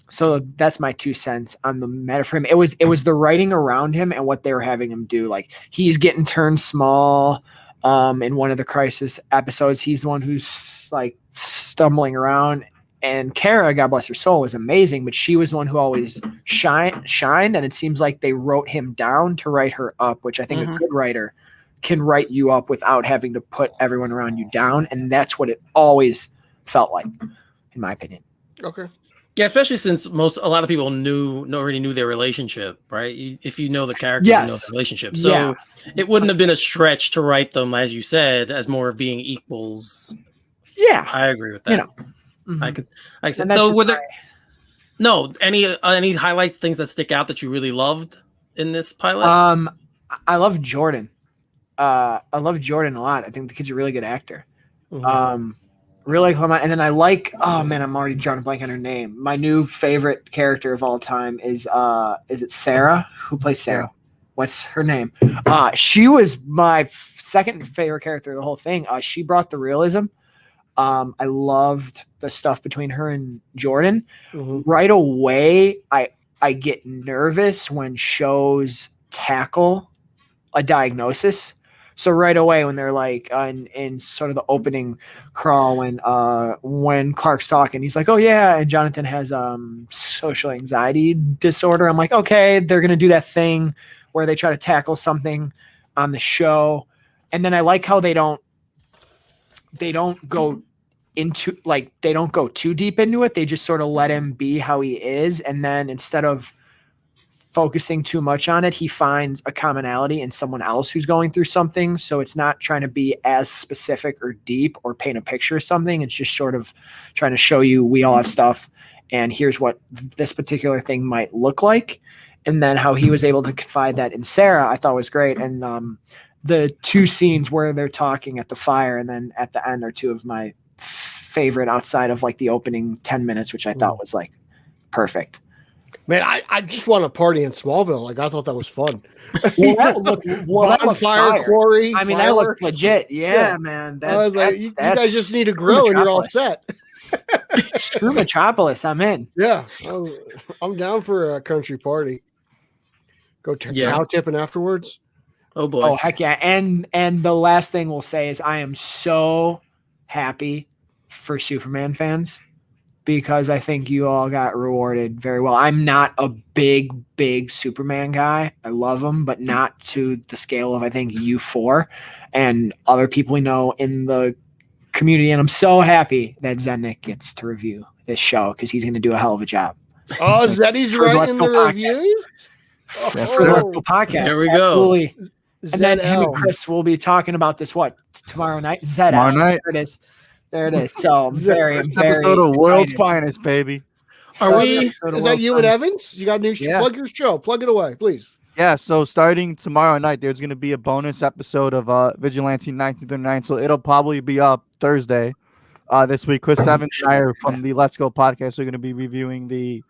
So that's my 2 cents on the matter for him. It was the writing around him and what they were having him do. Like, he's getting turned small. In one of the Crisis episodes, he's the one who's like stumbling around. And Kara, God bless her soul, was amazing, but she was the one who always shined. And it seems like they wrote him down to write her up, which I think a good writer can write you up without having to put everyone around you down. And that's what it always felt like, in my opinion. Okay. Yeah, especially since a lot of people already knew their relationship, right? If you know the character, you know the relationship. So it wouldn't have been a stretch to write them, as you said, as more of being equals. Yeah, I agree with that. You know, mm-hmm. I said. So were there any highlights, things that stick out that you really loved in this pilot? I love Jordan. I love Jordan a lot. I think the kid's a really good actor. Mm-hmm. Really like Clement, and then I like. Oh man, I'm already drawing a blank on her name. My new favorite character of all time is it Sarah? Who plays Sarah? Yeah. What's her name? She was my second favorite character of the whole thing. She brought the realism. I loved the stuff between her and Jordan. Mm-hmm. Right away, I get nervous when shows tackle a diagnosis. So right away, when they're like in sort of the opening crawl, when Clark's talking, he's like, "Oh yeah," and Jonathan has social anxiety disorder. I'm like, okay, they're gonna do that thing where they try to tackle something on the show, and then I like how they don't go into they don't go too deep into it. They just sort of let him be how he is, and then instead of focusing too much on it, he finds a commonality in someone else who's going through something. So it's not trying to be as specific or deep or paint a picture of something. It's just sort of trying to show you we all have stuff, and here's what this particular thing might look like. And then how he was able to confide that in Sarah, I thought was great. And the two scenes where they're talking at the fire and then at the end are two of my favorite outside of like the opening 10 minutes, which I thought was like perfect. Man, I just want to party in Smallville. Like, I thought that was fun. Well, that looked fire quarry. I mean, that looked legit. Yeah, man. I was like, you guys just need a grill and you're all set. Screw Metropolis. I'm in. Yeah, I'm down for a country party. Go cow tipping afterwards. Oh boy. Oh heck yeah! And the last thing we'll say is I am so happy for Superman fans, because I think you all got rewarded very well. I'm not a big Superman guy. I love him, but not to the scale of, I think, you four and other people we know in the community. And I'm so happy that Zednik gets to review this show, because he's going to do a hell of a job. Oh, Zeddy's writing the reviews? For the Let's Go podcast. There we Absolutely. Go. And then him and Chris will be talking about this, tomorrow night? Tomorrow night? There it is. There it is. So I'm very episode of World's Finest, baby. Is that you and Evans? You got a new show? Plug your show. Plug it away, please. Yeah, so starting tomorrow night, there's going to be a bonus episode of Vigilante 1939. So it'll probably be up Thursday this week. Chris Evans and I are from the Let's Go podcast. We're going to be reviewing the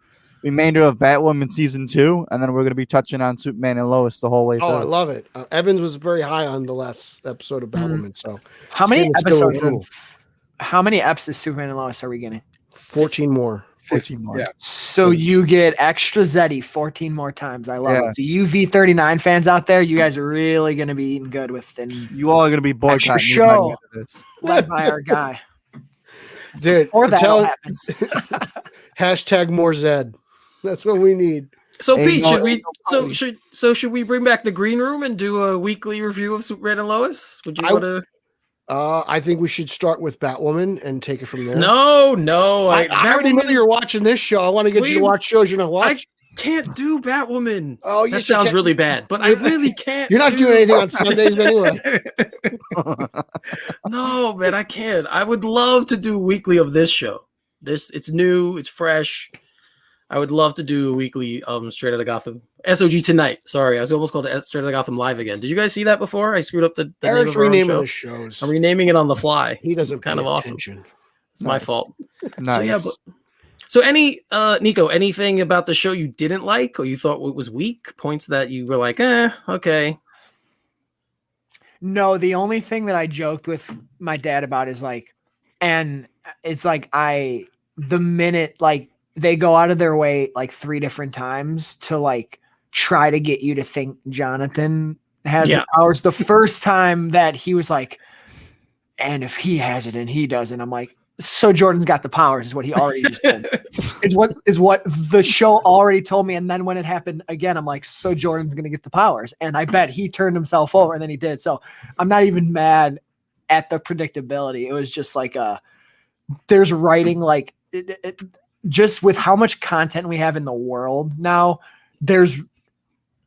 remainder of Batwoman season 2, and then we're going to be touching on Superman and Lois the whole way through. Oh, I love it. Evans was very high on the last episode of Batwoman. So how many episodes? How many eps of Superman and Lois are we getting? 14 more. 15 more. Yeah. So you get extra Zeddy 14 more times. I love it. So you V39 fans out there, you guys are really going to be eating good with, and you all are going to be boycotting show led by our guy. Dude, or that'll happen. Hashtag more Zed. That's what we need. So Pete, should we bring back the green room and do a weekly review of Superman and Lois? Would you want to? I think we should start with Batwoman and take it from there. No. I already know you're watching this show. I want to get you to watch shows you're not watching. I can't do Batwoman. Oh, that sounds really bad, but I really can't. You're not doing anything on Sundays anyway. No, man, I can't. I would love to do a weekly of this show. It's new, it's fresh. I would love to do a weekly Straight Outta Gotham. SOG Tonight. Sorry, I was almost called Straight Outta Gotham Live again. Did you guys see that before? I screwed up the Eric's name of renaming show. The shows. I'm renaming it on the fly. He doesn't. It's kind of awesome. It's my fault. Nice. So any Nico, anything about the show you didn't like or you thought it was weak? Points that you were like, okay. No, the only thing that I joked with my dad about is like, and it's like the minute like they go out of their way like 3 different times to like try to get you to think Jonathan has the powers. The first time that he was like, and if he has it and he doesn't, I'm like, so Jordan's got the powers is what he already just told me. is what the show already told me. And then when it happened again, I'm like, so Jordan's going to get the powers. And I bet he turned himself over and then he did. So I'm not even mad at the predictability. It was just like there's writing like just with how much content we have in the world now, there's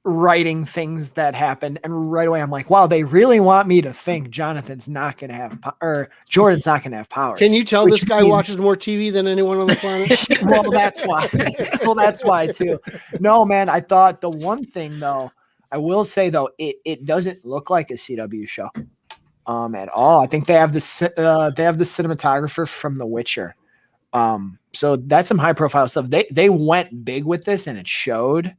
writing things that happen, and right away I'm like, wow, they really want me to think Jonathan's not going to have or Jordan's not going to have powers. Can you tell this guy watches more TV than anyone on the planet? Well, that's why. Well, that's why too. No, man, I thought the one thing though, I will say though, it doesn't look like a CW show at all. I think they have the cinematographer from The Witcher. So that's some high profile stuff. They went big with this and it showed.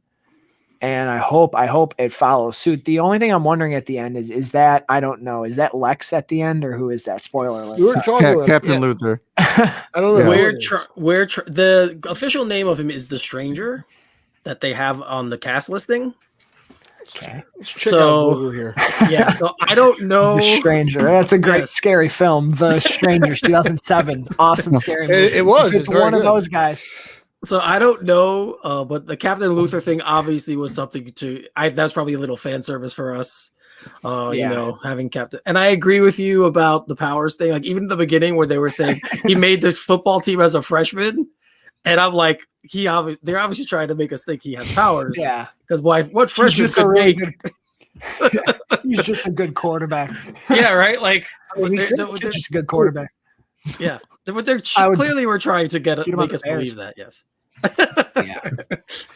And I hope it follows suit. The only thing I'm wondering at the end is that, I don't know, is that Lex at the end, or who is that? Spoiler alert. We were talking about Captain Luther. I don't know. The official name of him is the Stranger that they have on the cast listing. Okay. So here. Yeah, so I don't know. The Stranger. That's a great scary film. The Strangers, 2007. Awesome scary movie. It was. It's one of those guys. So I don't know, but the Captain Luther thing obviously was something that's probably a little fan service for us. You know, having Captain, and I agree with you about the powers thing. Like even in the beginning where they were saying he made this football team as a freshman, and I'm like, they're obviously trying to make us think he has powers. Yeah, because what freshman could make? He's just a good quarterback. Yeah, right. Like they're just a good quarterback. Yeah, clearly we're trying to make us believe that. Yes. Yeah.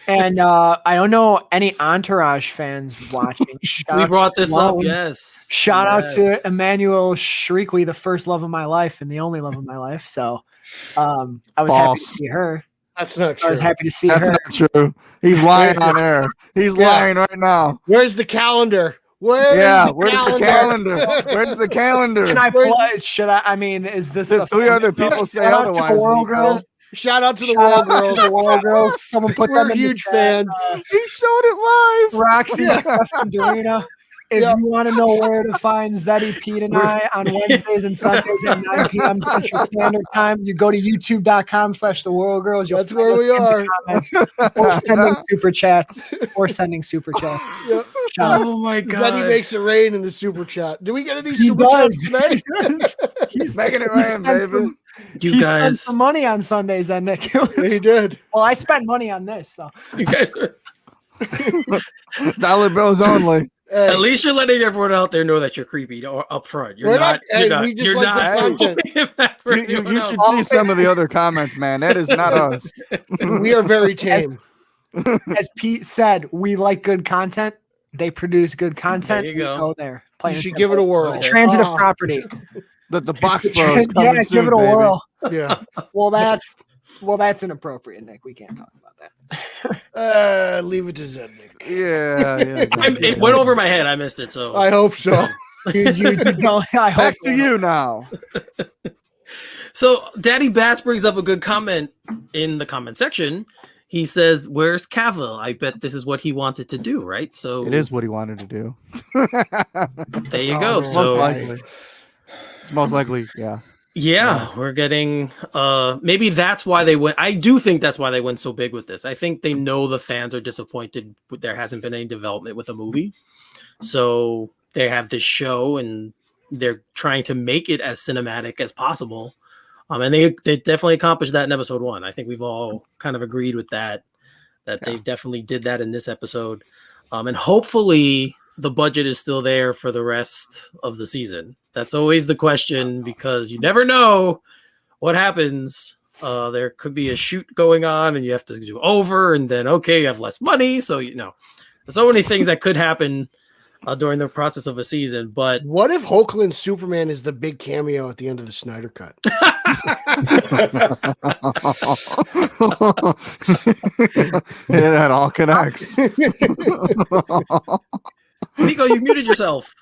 And I don't know any Entourage fans watching. We brought this up. Yes. Shout out to Emmanuel Shriekwee, the first love of my life and the only love of my life. So I was happy to see her. That's not true. I was happy to see That's her. not true. He's lying on air. He's lying right now. Where's the calendar? Where's the calendar? Where's the calendar? Can I play? Should I? I mean, is this if 3 other people say otherwise? World Girls. Shout out to the World Girls. The World Girls. Someone put them in huge the fans. He showed it live. Roxy, Steph, and Dorina. If you want to know where to find Zeddy, Pete, and I on Wednesdays and Sundays at 9 p.m. Central Standard Time, you go to youtube.com/The World Girls. That's where we are. Or sending super chats. Yep. Oh my God. Zeddy makes it rain in the super chat. Do we get any super chats tonight? He's making it rain, baby. He spent some money on Sundays, then Nick. He did. Well, I spent money on this, so you guys are dollar bills only. At least you're letting everyone out there know that you're creepy or up front. You're not. You should see some of the other comments, man. That is not us. We are very tame. As Pete said, we like good content. They produce good content. There you go. Go there. You should give it a whirl. Transitive property. The box bros. Yeah, give it a whirl. Yeah. Well, that's inappropriate, Nick. We can't talk about that. Leave it to Zed, Nick. Yeah. It went over my head. I missed it. So I hope so. I hope to you now. So Daddy Bats brings up a good comment in the comment section. He says, "Where's Cavill? I bet this is what he wanted to do, right?" So it is what he wanted to do. There you go. So it's most likely, yeah. Yeah, we're getting maybe that's why they went. I do think that's why they went so big with this. I think they know the fans are disappointed there hasn't been any development with a movie. So they have this show and they're trying to make it as cinematic as possible. And they definitely accomplished that in episode 1. I think we've all kind of agreed with that they definitely did that in this episode. And hopefully the budget is still there for the rest of the season. That's always the question because you never know what happens. There could be a shoot going on and you have to do over and then, you have less money. So, there's so many things that could happen during the process of a season. But what if Hoagland Superman is the big cameo at the end of the Snyder Cut? It all connects. Nico, you muted yourself.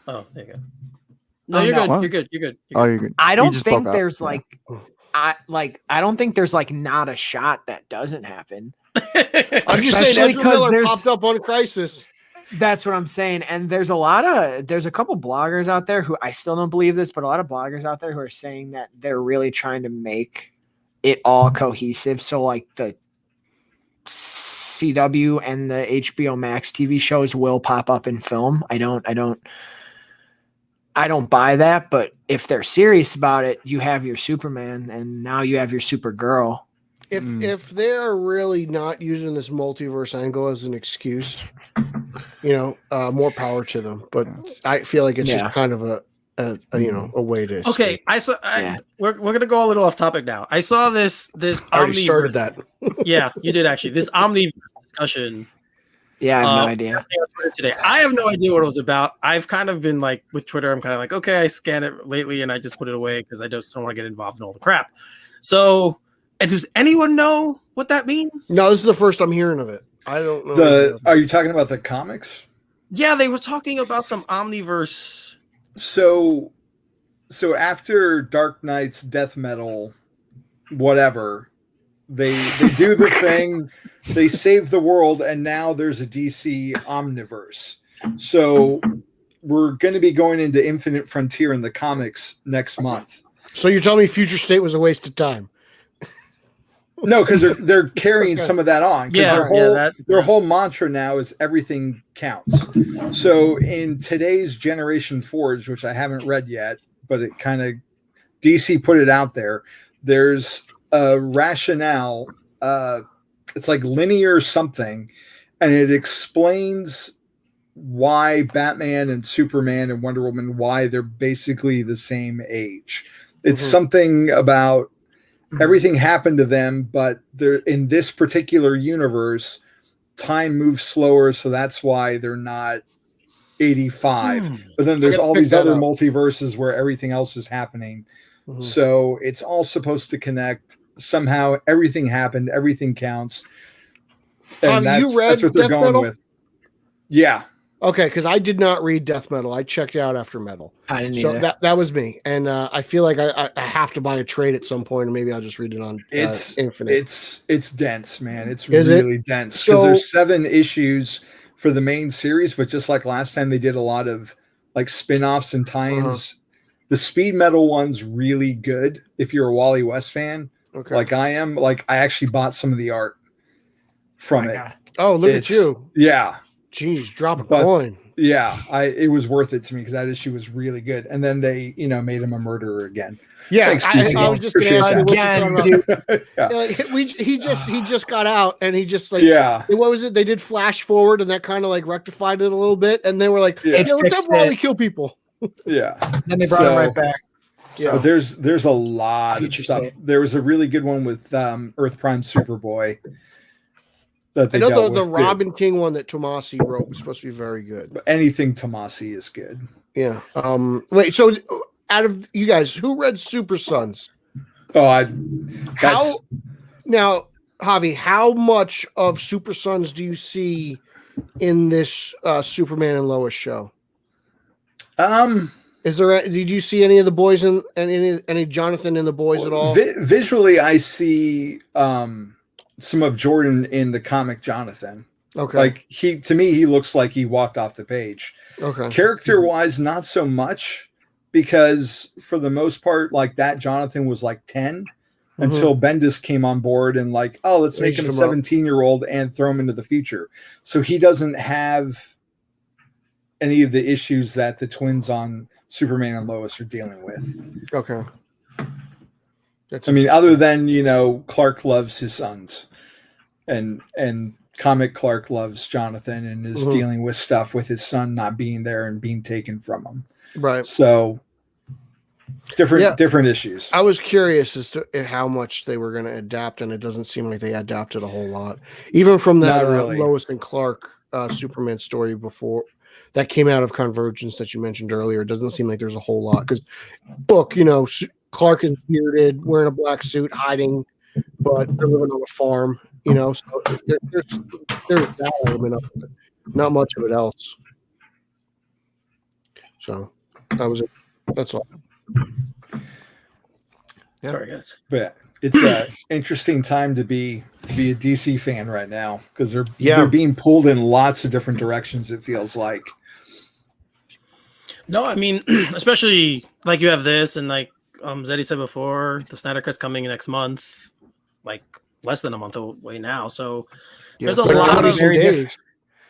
Oh, there you go. No, you're good. You're good. You're good. You're good. I don't think there's I don't think there's not a shot that doesn't happen. I'm just saying Ezra Miller popped up on Crisis. That's what I'm saying. And there's a couple bloggers out there who I still don't believe this, but a lot of bloggers out there who are saying that they're really trying to make it all cohesive. So like the CW and the HBO Max TV shows will pop up in film. I don't buy that, but if they're serious about it, you have your Superman and now you have your Supergirl if they're really not using this multiverse angle as an excuse, more power to them. But I feel like it's just kind of a way to escape. Okay, we're gonna go a little off topic now. I saw this I already started that. Yeah, you did actually. This Omniverse discussion. Yeah, I have no idea. Today, I have no idea what it was about. I've kind of been like with Twitter. I'm kind of like, okay, I scan it lately, and I just put it away because I just don't want to get involved in all the crap. So, and does anyone know what that means? No, this is the first I'm hearing of it. I don't know. Are you talking about the comics? Yeah, they were talking about some Omniverse. So after Dark Knight's death metal, whatever, they do the thing, they save the world, and now there's a DC Omniverse. So we're going to be going into Infinite Frontier in the comics next month. So you're telling me Future State was a waste of time? No, because they're carrying some of that on. Their whole mantra now is everything counts. So in today's Generation Forge, which I haven't read yet, but it kind of DC put it out there. There's a rationale. It's like linear something, and it explains why Batman and Superman and Wonder Woman, why they're basically the same age. It's something about everything happened to them, but they're in this particular universe, time moves slower, so that's why they're not 85. But then there's all these other multiverses where everything else is happening. So it's all supposed to connect. Somehow everything happened, everything counts. And you read that's what they're Death going Metal? with. Yeah. Okay, because I did not read Death Metal. I checked out after Metal. I didn't either. So that was me. And I feel like I have to buy a trade at some point, and maybe I'll just read it on Infinite. It's dense, man. It's really dense. Because there's 7 issues for the main series, but just like last time, they did a lot of like spin-offs and tie-ins. The Speed Metal one's really good if you're a Wally West fan. Okay. Like I am. Like I actually bought some of the art from it. God. Oh, look at you. Yeah. Jeez, drop a coin. Yeah, it was worth it to me because that issue was really good. And then they, made him a murderer again. Yeah, I was just going to ask you what you're talking about. He just got out, and he just what was it? They did flash forward, and that kind of like rectified it a little bit, and they were like, let's have Wally kill people. Yeah. Then they brought him right back. So there's a lot of stuff. There was a really good one with Earth Prime Superboy. I know the Robin King one that Tomasi wrote was supposed to be very good. But anything Tomasi is good. Yeah. Wait. So, out of you guys, who read Super Sons? Now, Javi, how much of Super Sons do you see in this Superman and Lois show? Is there? Did you see any of the boys and any Jonathan in the boys at all? Visually, I see. Some of Jordan in the comic Jonathan. Okay. Like to me, he looks like he walked off the page. Okay. Character wise, not so much, because for the most part, like that Jonathan was like 10 until Bendis came on board and like, oh, let's make him a 17-year-old and throw him into the future. So he doesn't have any of the issues that the twins on Superman and Lois are dealing with. Okay. Other than, Clark loves his sons and comic Clark loves Jonathan and is dealing with stuff with his son not being there and being taken from him. Right. So different issues. I was curious as to how much they were going to adapt, and it doesn't seem like they adapted a whole lot. Even from that Lois and Clark Superman story before that came out of Convergence that you mentioned earlier, it doesn't seem like there's a whole lot because book, Clark is bearded, wearing a black suit, hiding, but they're living on a farm, so there's that element of it. Not much of it else. So that's all. Yeah. Sorry, guys. But it's an interesting time to be a DC fan right now because they're being pulled in lots of different directions, it feels like. No, especially like you have this and like Zeddy said before, the Snyder Cut's coming next month, like less than a month away now. So there's a lot of very different.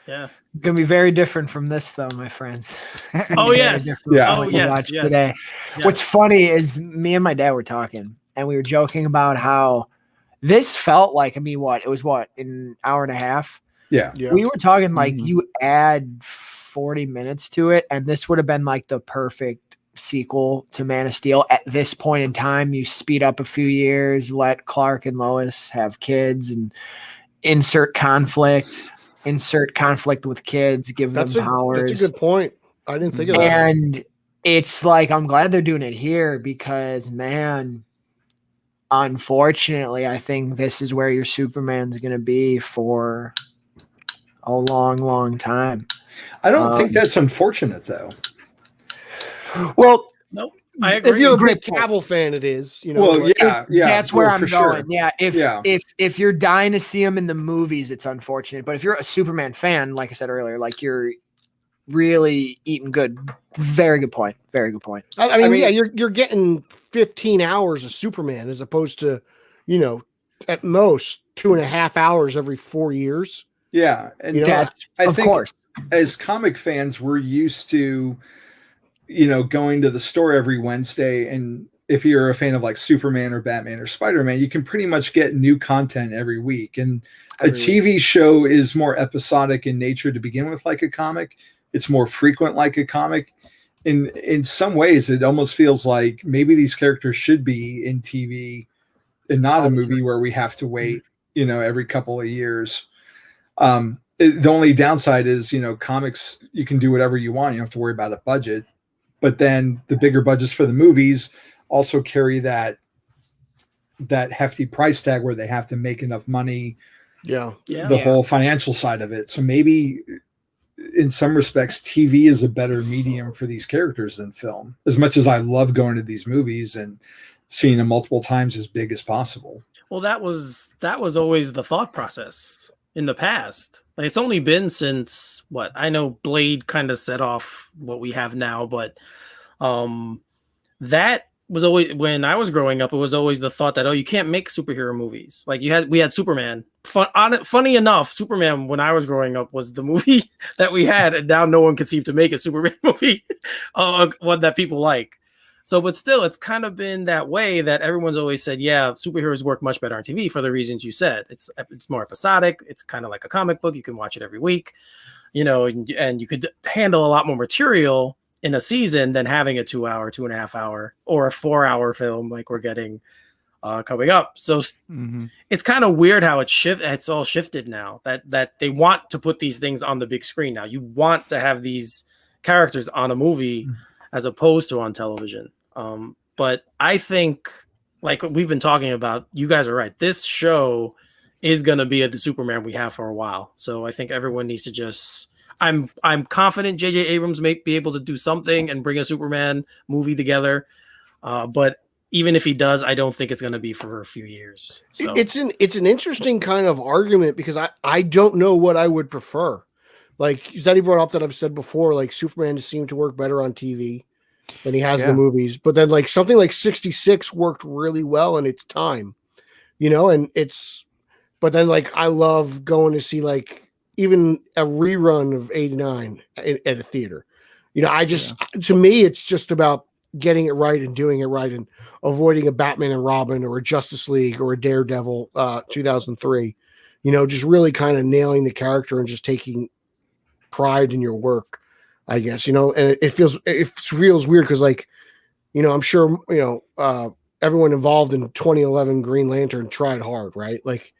Yeah, gonna be very different from this, though, my friends. Oh yes, yes. Today. Yeah. What's funny is me and my dad were talking, and we were joking about how This felt like, I mean, it was an hour and a half. Yeah. We were talking like you add 40 minutes to it, and this would have been like the perfect sequel to Man of Steel. At this point in time, you speed up a few years, let Clark and Lois have kids, and insert conflict with kids, give them powers. That's a good point. I didn't think of that. And it's like, I'm glad they're doing it here because, man, unfortunately, I think this is where your Superman's going to be for a long, long time. I don't think that's unfortunate, though. Well, nope. I agree. If you're a big Cavill fan, it is. Well, yeah. That's where I'm going. Sure. Yeah. If you're dying to see him in the movies, it's unfortunate. But if you're a Superman fan, like I said earlier, like you're really eating good. Very good point. Very good point. I mean, yeah, you're getting 15 hours of Superman as opposed to, at most 2.5 hours every 4 years. Yeah, and I think as comic fans, we're used to, going to the store every Wednesday, and if you're a fan of like Superman or Batman or Spider-Man, you can pretty much get new content every week. And a TV show is more episodic in nature to begin with, like a comic. It's more frequent, like a comic. In some ways, it almost feels like maybe these characters should be in TV and not a movie where we have to wait, every couple of years. The only downside is, comics, you can do whatever you want. You don't have to worry about a budget. But then the bigger budgets for the movies also carry that hefty price tag where they have to make enough money. The whole financial side of it. So maybe in some respects, TV is a better medium for these characters than film. As much as I love going to these movies and seeing them multiple times as big as possible. Well, that was always the thought process in the past. Like, it's only been since I know Blade kind of set off what we have now, but that was always, when I was growing up, it was always the thought that, you can't make superhero movies. Like we had Superman. Funny enough, Superman, when I was growing up, was the movie that we had, and now no one could seem to make a Superman movie, one that people like. So, but still, it's kind of been that way that everyone's always said, yeah, superheroes work much better on TV for the reasons you said. It's more episodic. It's kind of like a comic book. You can watch it every week, and you could handle a lot more material in a season than having a 2-hour, 2.5 hour, or a 4-hour film like we're getting coming up. So it's kind of weird how it's all shifted now that they want to put these things on the big screen now. You want to have these characters on a movie as opposed to on television. But I think, like we've been talking about, you guys are right. This show is going to be the Superman we have for a while. So I think everyone needs to just, I'm confident J.J. Abrams may be able to do something and bring a Superman movie together. But even if he does, I don't think it's going to be for a few years. So. It's an interesting kind of argument because I don't know what I would prefer. Like Zeddy brought up that I've said before, like Superman just seemed to work better on TV than he has in the movies. But then like something like 66 worked really well in its time, and but then like I love going to see like even a rerun of 89 at a theater. To me, it's just about getting it right and doing it right and avoiding a Batman and Robin or a Justice League or a Daredevil 2003, just really kind of nailing the character and just taking pride in your work, I guess, and it feels weird because like, I'm sure, everyone involved in 2011 Green Lantern tried hard, right? Like,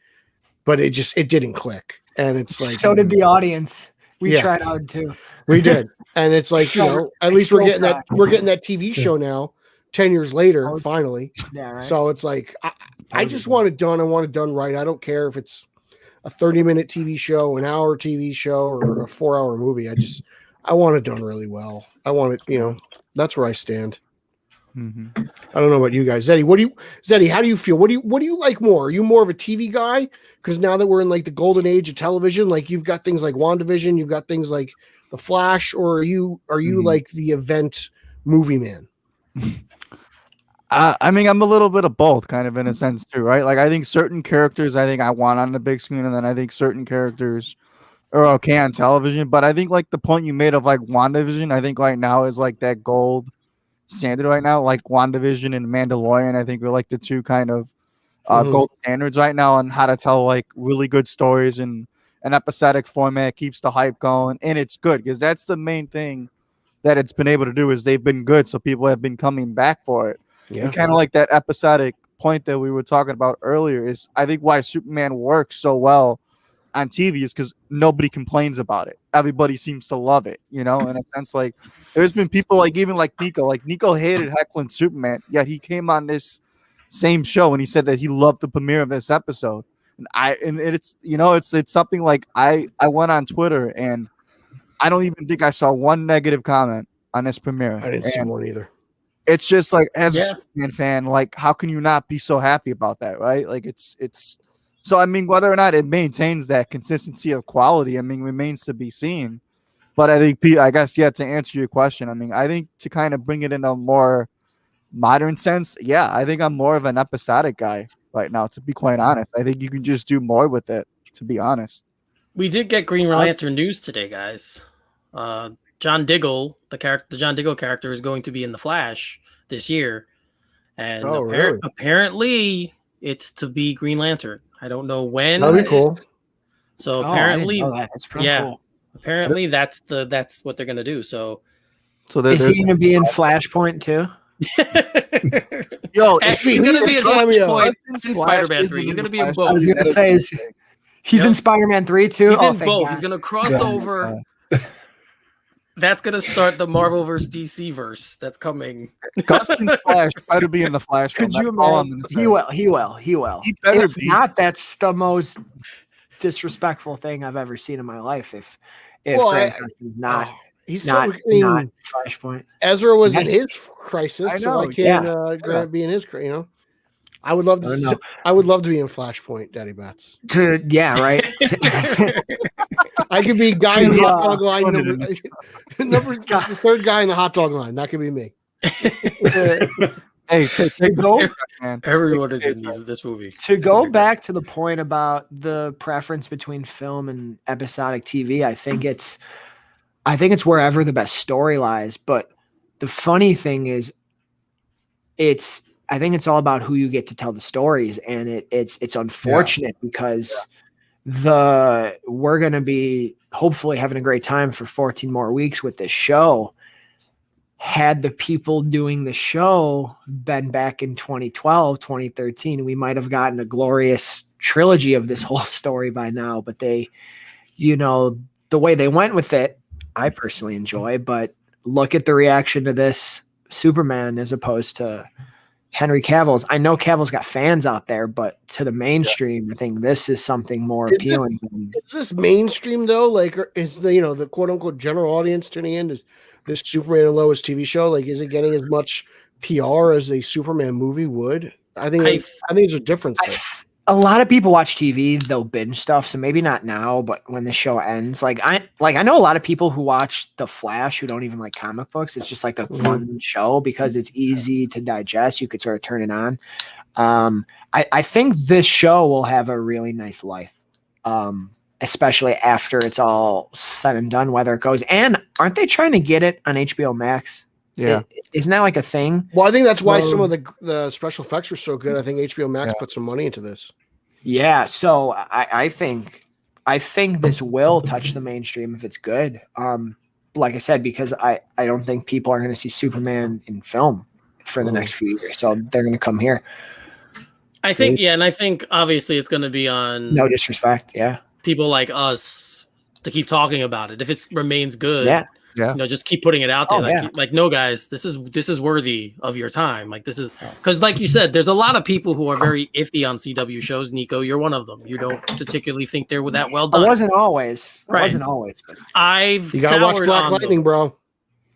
but it didn't click. And it's like, so did the audience. We tried hard too. We did. And it's like, at least we're getting that TV show now 10 years later, finally. Yeah. Right. So it's like, I just want it done. I want it done right. I don't care if it's a 30-minute TV show, an hour TV show, or a 4-hour movie. I want it done really well. I want it, that's where I stand. I don't know about you guys. Zeddy, how do you feel? What do you like more? Are you more of a TV guy? Because now that we're in like the golden age of television, like you've got things like WandaVision, you've got things like The Flash, or are you like the event movie man? I mean, I'm a little bit of both, kind of in a sense too, right? Like I think certain characters I want on the big screen, and then I think certain characters are okay on television. But I think like the point you made of like WandaVision, I think right now is like that gold standard right now. Like WandaVision and Mandalorian, I think are like the two kind of gold standards right now on how to tell like really good stories in an episodic format, keeps the hype going, and it's good because that's the main thing that it's been able to do is they've been good, so people have been coming back for it. Yeah. And kind of like that episodic point that we were talking about earlier is I think why Superman works so well on TV is because nobody complains about it. Everybody seems to love it, in a sense. Like there's been people like even like Nico hated heckling Superman, yet he came on this same show and he said that he loved the premiere of this episode. And it's it's something like I went on Twitter and I don't even think I saw one negative comment on this premiere. I didn't see one either. It's just like as a Superman fan, like how can you not be so happy about that, right? Like it's so I mean whether or not it maintains that consistency of quality, I mean remains to be seen. But I think I guess to answer your question, I mean I think to kind of bring it in a more modern sense, I think I'm more of an episodic guy right now, to be quite honest. I think you can just do more with it, to be honest. We did get Green Lantern news today, guys. John Diggle, the John Diggle character, is going to be in The Flash this year, and apparently it's to be Green Lantern. I don't know when. That'd be cool. So apparently, that's pretty cool. Apparently that's what they're gonna do. So is he gonna be in Flashpoint too? Yo, he's gonna be in Flashpoint in Spider-Man 3. He's gonna be in both. I was gonna say he's in Spider-Man 3 too. He's in both. God. He's gonna cross over. That's gonna start the Marvelverse DC verse that's coming. Gustin's Flash try to be in the Flash. Could you imagine? He will. He better if be. Not, that's the most disrespectful thing I've ever seen in my life. If Grant Gustin's not. He's not Flashpoint. Ezra was in his crisis, so why can't Grant be in his? I would love to. I would love to be in Flashpoint, Daddy Bats. Right. I could be guy in the hot dog line, the third guy in the hot dog line. That could be me. Hey, everyone is in this movie. To go back to the point about the preference between film and episodic TV, I think it's wherever the best story lies. But the funny thing is, I think it's all about who you get to tell the stories, and it's unfortunate because we're going to be hopefully having a great time for 14 more weeks with this show. Had the people doing the show been back in 2012, 2013, we might have gotten a glorious trilogy of this whole story by now. But they, the way they went with it, I personally enjoy. But look at the reaction to this Superman as opposed to Henry Cavill's. I know Cavill's got fans out there, but to the mainstream, I think this is something more appealing. Is this mainstream though? Like, is the quote unquote general audience tuning in to this Superman and Lois TV show? Like, is it getting as much PR as a Superman movie would? I think there's a difference there. A lot of people watch TV, they'll binge stuff, so maybe not now, but when the show ends, I know a lot of people who watch The Flash who don't even like comic books. It's just like a fun show because it's easy to digest. You could sort of turn it on. I think this show will have a really nice life, especially after it's all said and done, whether it goes. And aren't they trying to get it on HBO Max? Yeah. Isn't that like a thing? Well, I think that's why some of the special effects are so good. I think HBO Max put some money into this. Yeah, so I think this will touch the mainstream if it's good. Like I said, because I don't think people are going to see Superman in film for the next few years, so they're going to come here. I think, and I think obviously it's going to be on. No disrespect, people like us to keep talking about it if it remains good. Yeah. Just keep putting it out there. Like, no, guys, this is worthy of your time. Like, this is because, like you said, there's a lot of people who are very iffy on CW shows. Nico, you're one of them. You don't particularly think they're that well done. I wasn't always. But you gotta watch Black Lightning, bro.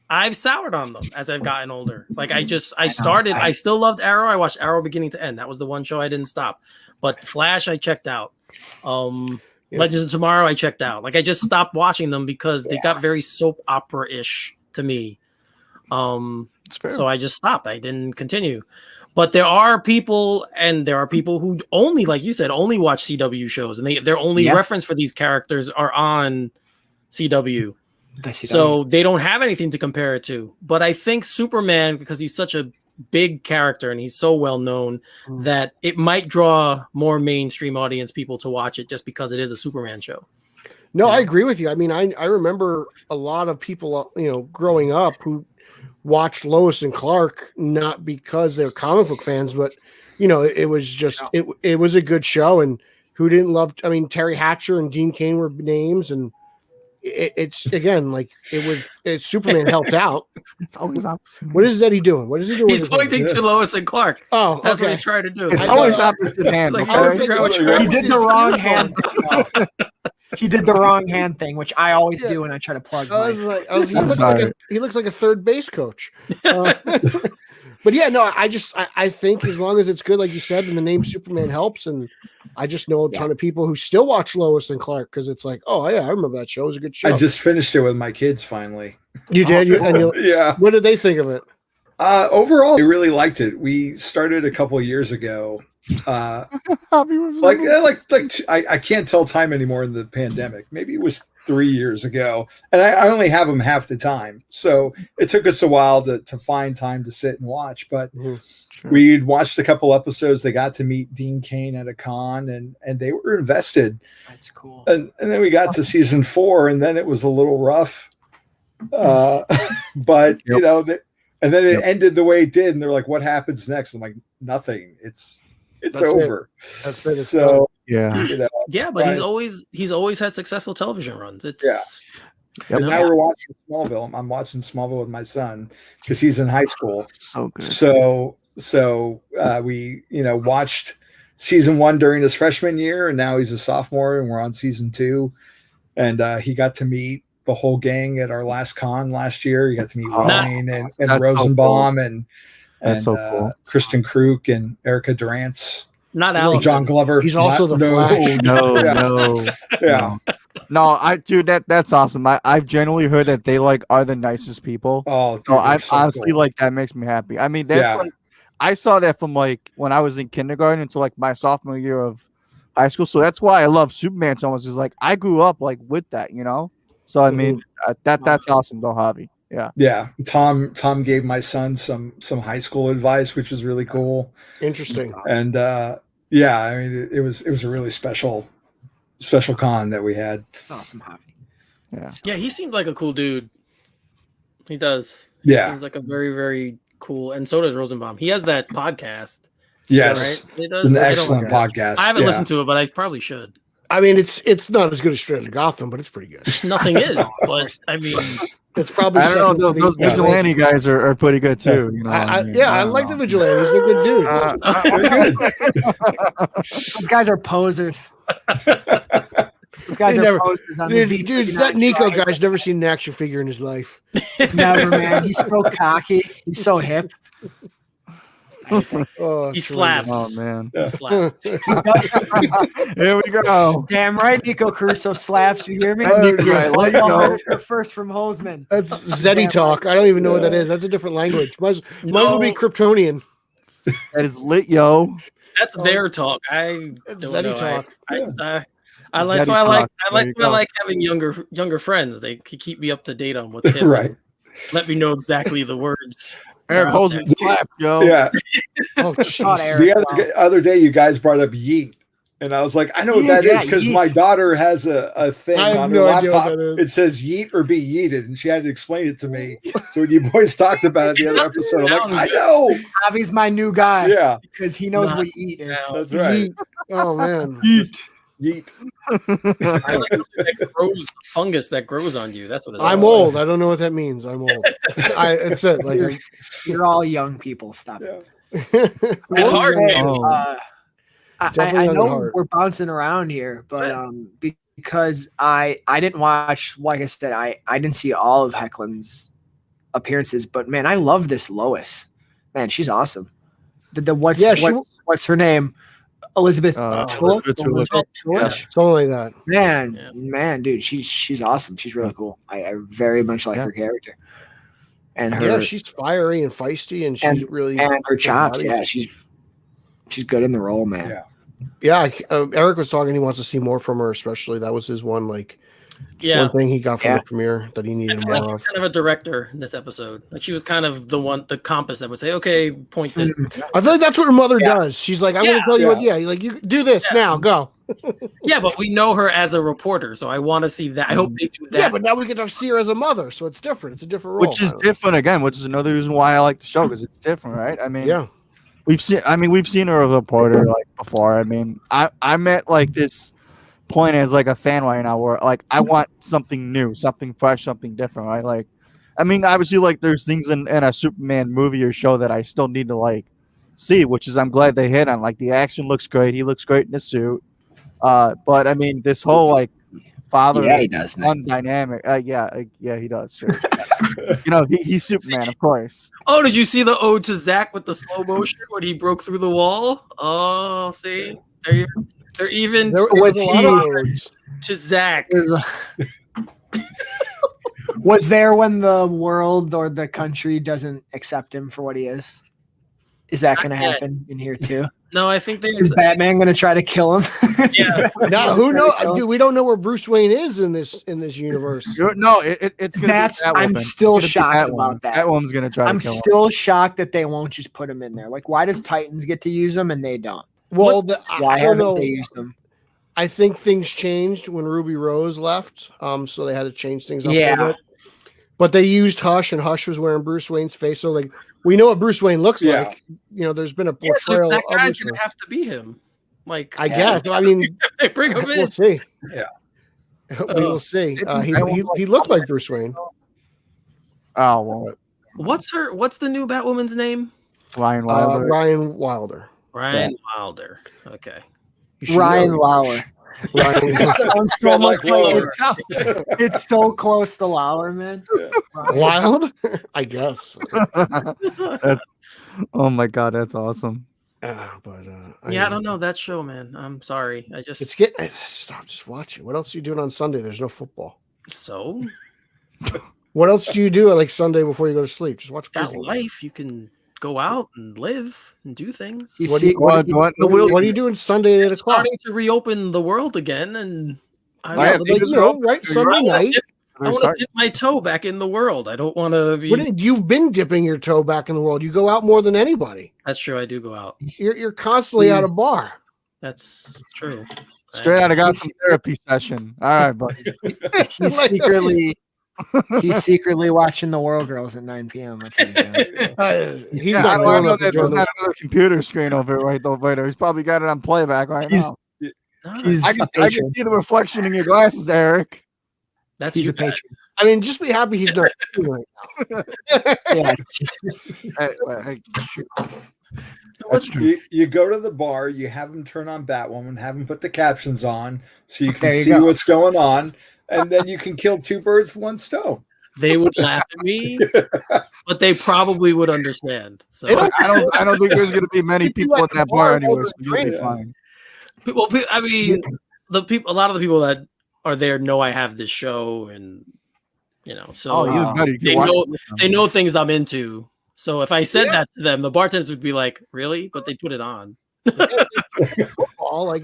I've soured on them as I've gotten older. Like, I still loved Arrow. I watched Arrow beginning to end. That was the one show I didn't stop. But Flash, I checked out. Legends of Tomorrow, I checked out. Like, I just stopped watching them because they got very soap opera-ish to me. So I just stopped. I didn't continue. But there are people who only, like you said, only watch CW shows, and their only reference for these characters are on CW. So they don't have anything to compare it to. But I think Superman, because he's such a big character and he's so well known that it might draw more mainstream audience people to watch it just because it is a Superman show. No, I agree with you. I mean, I remember a lot of people, growing up who watched Lois and Clark not because they're comic book fans, but it was just it was a good show. And who didn't love? I mean, Terry Hatcher and Dean Cain were names, and it's again like it's Superman helped out. It's always opposite. What is Eddie doing? What is he doing? He's pointing to Lois and Clark. Oh, that's what he's trying to do. It's always opposite hand. Like, he did the wrong hand. He did the wrong hand thing, which I always do when I try to plug. He looks like a third base coach. But yeah, no, I think as long as it's good, like you said, and the name Superman helps, and I just know a ton of people who still watch Lois and Clark because it's like, oh yeah, I remember that show. It was a good show. I just finished it with my kids finally. You did? Yeah. What did they think of it? Overall, they really liked it. We started a couple of years ago. I can't tell time anymore in the pandemic. Maybe it was 3 years ago, and I only have them half the time, so it took us a while to find time to sit and watch, but we'd watched a couple episodes. They got to meet Dean Cain at a con, and they were invested. That's cool. And then we got to season 4, and then it was a little rough, but and then it ended the way it did, and they're like, what happens next? I'm like, nothing. It's over. That's it. So but he's always had successful television runs. And now we're watching Smallville. I'm watching Smallville with my son because he's in high school. So good. So we watched season 1 during his freshman year, and now he's a sophomore, and we're on season 2. And he got to meet the whole gang at our last con last year. You got to meet Ryan and Rosenbaum and so cool. Kristen Kruk and Erica Durant's. Not Allison. John Glover. He's also the Flash. No, that's awesome. I've generally heard that they are the nicest people. Oh, dude, so I'm honestly cool. that makes me happy. I mean, that's I saw that from when I was in kindergarten until my sophomore year of high school. So that's why I love Superman so much. Is I grew up with that, So I mean, that's awesome though, Javi. Yeah. Tom gave my son some high school advice, which was really cool. Interesting. And I mean, it was a really special con that we had. It's awesome, Javi. Yeah, he seemed like a cool dude. He does. He seems like a very, very cool, and so does Rosenbaum. He has that podcast. Yes, right? It does. It's an excellent podcast. I haven't listened to it, but I probably should. I mean, it's not as good as Straight Outta Gotham, but it's pretty good. Nothing is, but I mean, it's probably. I don't know. Those vigilante guys are pretty good too. I like the vigilantes. They're good dudes. They're good. Those guys are posers. Those guys are posers on the dude. That Nico guy's never seen an action figure in his life. Never, man. He's so cocky. He's so hip. He slaps. Oh man, he slaps. Here we go. Damn right, Nico Caruso slaps. You hear me? First from Holzman. That's Zeddy talk. I don't even know what that is. That's a different language. Might as well be Kryptonian. That is lit, yo. That's their talk. I don't know. Talk. I like having younger friends. They keep me up to date on what's happening. Right. Let me know exactly the words. Eric Holzman slap, yo. Yeah. The other day, you guys brought up yeet, and I was like, I know what that is because my daughter has a thing on her laptop. It says yeet or be yeeted, and she had to explain it to me. So when you boys talked about it the other episode, I'm like, I know. Javi's my new guy. Yeah, because he knows what yeet is. That's right. Yeet. Oh man, yeet. I like that grows fungus that grows on you. That's what it's I'm old. I don't know what that means. I'm old. It's it. You're all young people. Stop it. I know we're bouncing around here, but because I didn't watch, like I said, I didn't see all of Hecklin's appearances, but man, I love this Lois. Man, she's awesome. What's her name? Elizabeth Tulloch? Something like that. Man, dude, she's awesome. She's really cool. I very much like her character. And her she's fiery and feisty, and she's really her chops. Yeah, she's good in the role, man. Yeah. Eric was talking. He wants to see more from her, especially that was his one Yeah. One thing he got from the premiere that he needed more of. Kind of a director in this episode. Like she was kind of the compass that would say, "Okay, point this." I feel like that's what her mother does. She's like, "I'm going to tell you what. Yeah, like you do this now. Go." Yeah, but we know her as a reporter, so I want to see that. I hope they do that. Yeah, but now we get to see her as a mother, so it's different. It's a different role. Which is different again, which is another reason why I like the show, because it's different, right? I mean, we've seen her as a reporter like before. I mean, I'm at like this point as like a fan right now where like I want something new, something fresh, something different, right? Like, I mean, obviously, like there's things in a Superman movie or show that I still need to like see, which is I'm glad they hit on. Like the action looks great, he looks great in the suit. But I mean, this whole like father son dynamic. Yeah, he does. Sure. You know, he's Superman, of course. Oh, did you see the ode to Zach with the slow motion when he broke through the wall? Oh, see, they're even. There was a lot of odes to Zach. Was there when the world or the country doesn't accept him for what he is? Is that going to happen in here too? No, I think is Batman going to try to kill him? Yeah. Now, who knows? Dude, we don't know where Bruce Wayne is in this universe. No, it's I'm still shocked about that. That one's going to try. I'm still shocked that they won't just put him in there. Like, why does Titans get to use them and they don't? Well, why haven't they used them? I think things changed when Ruby Rose left, so they had to change things up a little bit. But they used Hush, and Hush was wearing Bruce Wayne's face, so like we know what Bruce Wayne looks like. You know, there's been a portrayal. So that guy's gonna have to be him. Like I guess. I mean, bring him in. We'll see. Yeah, we will see. He looked like Bruce Wayne. Oh well. What's the new Batwoman's name? Ryan Wilder. Ryan Wilder. Ryan Wilder. Okay. Ryan Lauer. Sounds so much it's so close to Lauer, man. Wild, I guess. Oh my god, that's awesome. I don't know that show, man. I'm sorry. Stop. Just watch it. What else are you doing on Sunday? There's no football. So, what else do you do like Sunday before you go to sleep? Just watch. There's life. You can go out and live and do things. What are you doing Sunday at 8 o'clock? Starting to reopen the world again, and right Sunday night. I want to dip my toe back in the world. I don't want to be. You've been dipping your toe back in the world. You go out more than anybody. That's true. I do go out. You're constantly at a bar. That's true. Straight out of Gotham therapy session. All right, buddy. He's secretly watching the World Girls at 9 p.m. That's what he's doing. I know that there's not another computer screen over it right there. He's probably got it on playback right now. I can see the reflection in your glasses, Eric. He's a patron. I mean, just be happy he's not right now. That's true. You go to the bar, you have him turn on Batwoman, have him put the captions on so you can see what's going on, and then you can kill two birds with one stone. They would laugh at me, but they probably would understand. So I don't think there's going to be many people at that bar anyway. So you'll be fine. Well, I mean, a lot of the people that are there know I have this show, and so they know things I'm into. So if I said that to them, the bartenders would be like, "Really?" But they put it on. Football, like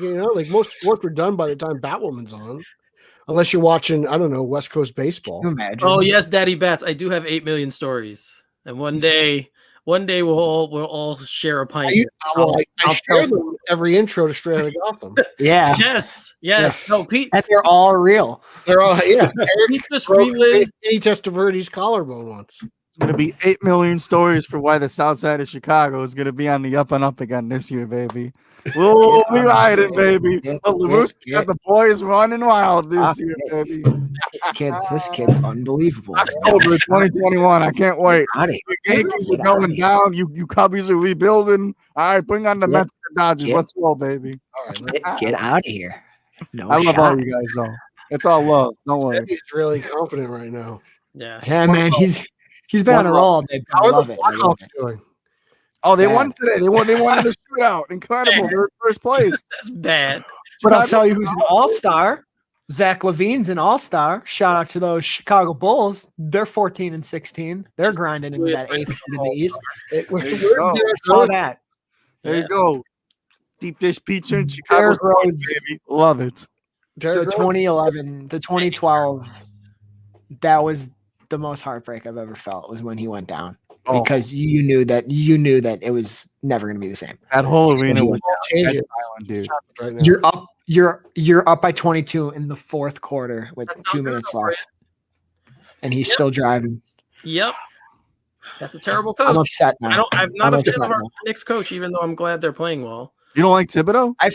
most sports are done by the time Batwoman's on, unless you're watching, I don't know, West Coast baseball. Oh yes, Daddy Bats, I do have 8 million stories, and one day we'll all share a pint. I share them every intro to Straight Outta Gotham. Yeah. Yes. No, Pete, and they're all real. They're all Pete just relives. He tested Verdi's collarbone once. It's going to be 8 million stories for why the South Side of Chicago is going to be on the up and up again this year, baby. We'll be riding, baby. LaRusse got the boys running wild this year, baby. This kid's unbelievable. October 2021. I can't wait. The Yankees are going down. You Cubbies are rebuilding. All right, bring on the Mets and Dodgers. Let's roll, baby. All right, get out of here. I love all you guys, though. It's all love. Don't worry. He's really confident right now. Yeah, man. He's been on a roll. How are the Blackhawks doing? Oh, they won today. They won the shootout. Incredible. They're in first place. That's bad. But I'll tell you who's an all-star. Zach LaVine's an all-star. Shout out to those Chicago Bulls. They're 14-16. They're grinding into that 8th seed in the East. Saw that. There you go. Deep dish pizza in Chicago, baby. Love it. The 2011, the 2012, that was the most heartbreak I've ever felt was when he went down. Because you knew that it was never going to be the same. That whole arena was changing. Dude. Right now. You're up by 22 in the fourth quarter with 2 minutes left, and he's still driving. Yep, that's a terrible coach. I'm upset now. I'm not a fan of our Knicks coach, even though I'm glad they're playing well. You don't like Thibodeau? I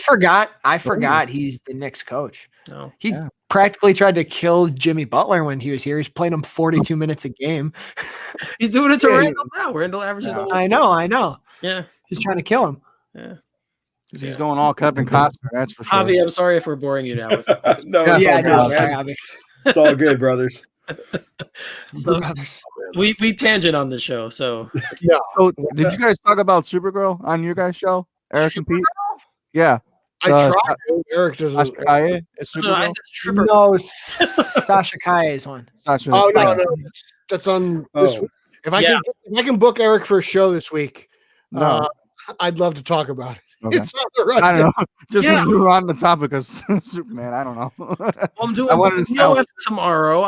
forgot he's the Knicks coach. No, he practically tried to kill Jimmy Butler when he was here. He's playing him 42 minutes a game. He's doing it to Randall now. Randall averages. I know. Yeah, he's trying to kill him. Yeah. He's going all Kevin Costner, that's for sure. Javi, I'm sorry if we're boring you now. It's all good, brothers. So, we tangent on the show, so yeah. So, did you guys talk about Supergirl on your guys' show, Eric and Pete? Yeah, I tried. Eric doesn't. No, I said stripper. No, Sasha Kaye's one. Sasha. Oh no, that's on this week. If I can book Eric for a show this week, I'd love to talk about it. Okay. It's not the right. I don't know. Just we were on the topic of Superman. I don't know. Well, I'm doing tomorrow.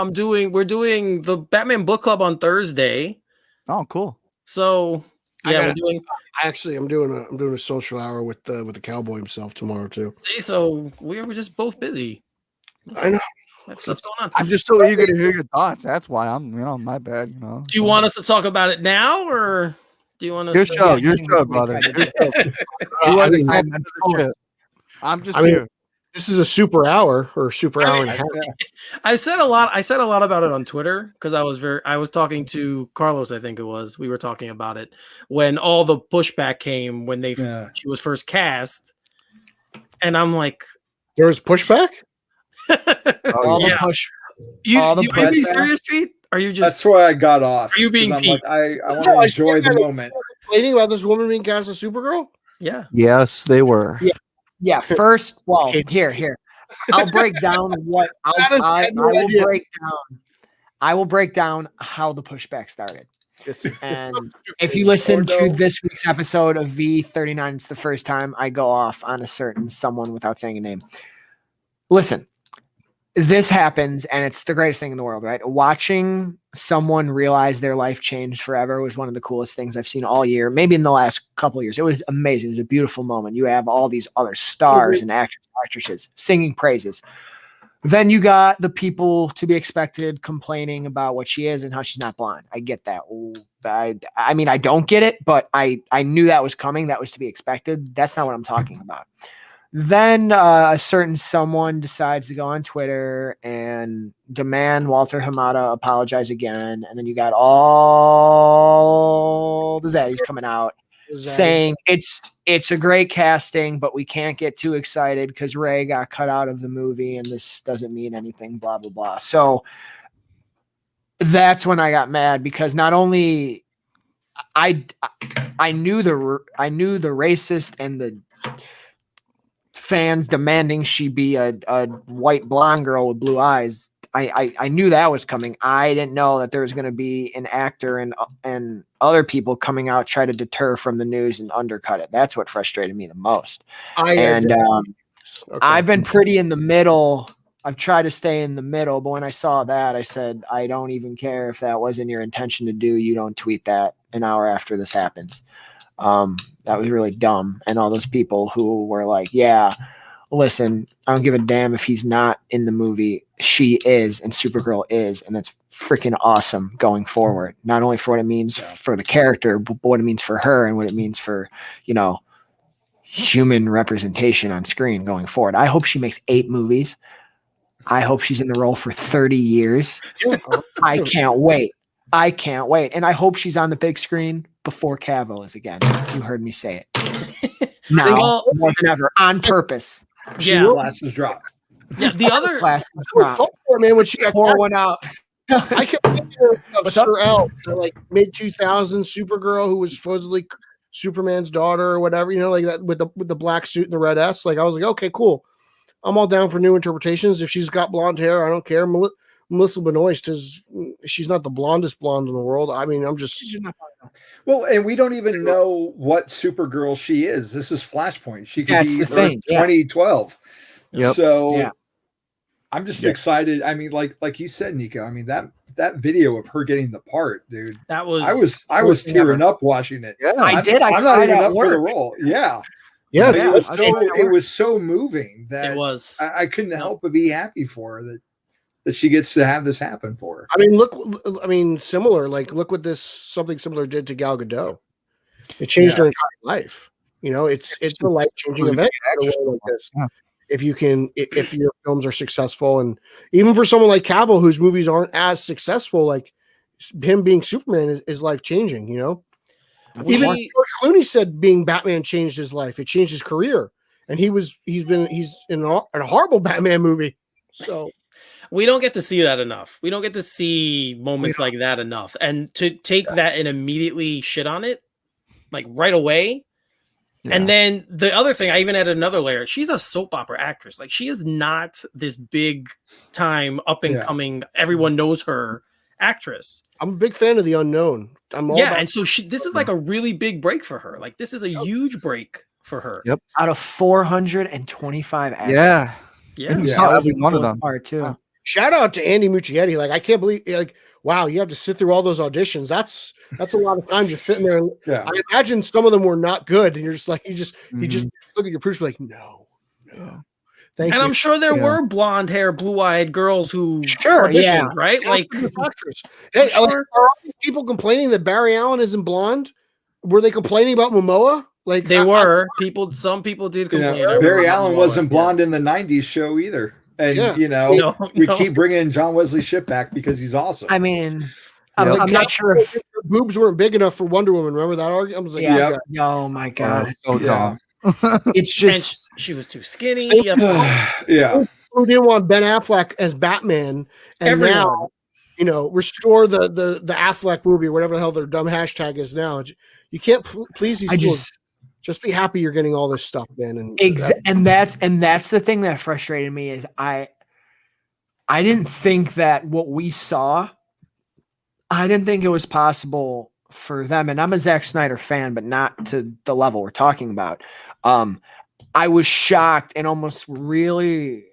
We're doing the Batman Book Club on Thursday. Oh, cool. So we're doing. I'm doing a social hour with the cowboy himself tomorrow too. See, so we were just both busy. I know. That stuff's going on. I'm just so eager to hear your thoughts. That's why I'm, my bad. Do you want us to talk about it now, or do you want us? Your show, brother. I'm just here. This is a super hour or super hour and a half. I said a lot about it on Twitter because I was talking to Carlos, I think it was. We were talking about it when all the pushback came when she was first cast. And I'm like, there was pushback? All the push. Are you being serious, Pete? Are you just That's why I got off. Are you being Pete? I want to enjoy the moment. Complaining about this woman being cast as Supergirl? Yeah. Yes, they were. Yeah. First, well, here. I'll break down what I will break down how the pushback started. And if you listen to this week's episode of V39, it's the first time I go off on a certain someone without saying a name. Listen, this happens and it's the greatest thing in the world, right? Watching someone realize their life changed forever was one of the coolest things I've seen all year, maybe in the last couple of years. It was amazing. It was a beautiful moment. You have all these other stars and actresses singing praises. Then you got the people to be expected complaining about what she is and how she's not blonde. I get that. I mean, I don't get it, but I knew that was coming. That was to be expected. That's not what I'm talking about. Then a certain someone decides to go on Twitter and demand Walter Hamada apologize again. And then you got all the zaddies coming out saying it's a great casting, but we can't get too excited because Ray got cut out of the movie and this doesn't mean anything, blah, blah, blah. So that's when I got mad because not only I knew the racist and the fans demanding she be a white blonde girl with blue eyes. I knew that was coming. I didn't know that there was going to be an actor and other people coming out try to deter from the news and undercut it. That's what frustrated me the most. I've been pretty in the middle. I've tried to stay in the middle, but when I saw that, I said, I don't even care if that wasn't your intention to do. You don't tweet that an hour after this happens. That was really dumb. And all those people who were like, yeah, listen, I don't give a damn if he's not in the movie. She is, and Supergirl is, and that's freaking awesome going forward. Not only for what it means for the character, but what it means for her and what it means for, human representation on screen going forward. I hope she makes 8 movies. I hope she's in the role for 30 years. I can't wait. And I hope she's on the big screen before Cavill is again. You heard me say it. Now, more than ever, on purpose. Glasses drop. Yeah, the other glasses drop. Man, when she pour one out. I can picture of Sir L, like mid 2000s Supergirl, who was supposedly Superman's daughter or whatever, like that with the black suit and the red S. Like I was like, okay, cool. I'm all down for new interpretations. If she's got blonde hair, I don't care. Melissa Benoist she's not the blondest blonde in the world. I mean, I'm just well, and we don't even know what Supergirl she is. This is Flashpoint. She could be 2012. Yep. So I'm just excited. I mean, like you said, Nico. I mean that video of her getting the part, dude. That was I was tearing up watching it. Yeah, I did. I'm not even up for the role. Yeah. Yeah, it was so moving that it was. I couldn't help but be happy for her that she gets to have this happen for her. I mean, similar. Like, look what something similar did to Gal Gadot. It changed her entire life. You know, it's a life changing event. Like this. If your films are successful, and even for someone like Cavill, whose movies aren't as successful, like him being Superman is life changing. You know. Even George Clooney said being Batman changed his life. It changed his career, and he's in a horrible Batman movie. So we don't get to see that enough. We don't get to see moments like that enough. And to take that and immediately shit on it, like right away. Yeah. And then the other thing, I even added another layer. She's a soap opera actress. Like, she is not this big time up and coming. Everyone knows her actress. I'm a big fan of The Unknown. And so this is like a really big break for her. Like, this is a huge break for her. Yep. Out of 425 actors. Yeah. That was one of them. Part too. Shout out to Andy Muschietti. Like, I can't believe, like, wow, you have to sit through all those auditions. That's a lot of time just sitting there. I imagine some of them were not good, and you're just like, you just look at your producer like, no. Thank you. I'm sure there were blonde hair, blue eyed girls who auditioned, right? Like, hey, are all these people complaining that Barry Allen isn't blonde? Were they complaining about Momoa? Like, they were. Some people did complain. Barry Allen wasn't blonde in the '90s show either. And we keep bringing John Wesley Shipp back because he's awesome. I mean, I'm not sure if her boobs weren't big enough for Wonder Woman. Remember that argument? I was like, oh my god, so dumb. It's just she was too skinny. Who didn't want Ben Affleck as Batman, and now restore the Affleck movie, whatever the hell their dumb hashtag is now. You can't please these fools. Just be happy you're getting all this stuff, man. And that's the thing that frustrated me is I didn't think that what we saw, I didn't think it was possible for them. And I'm a Zack Snyder fan, but not to the level we're talking about. I was shocked and almost really,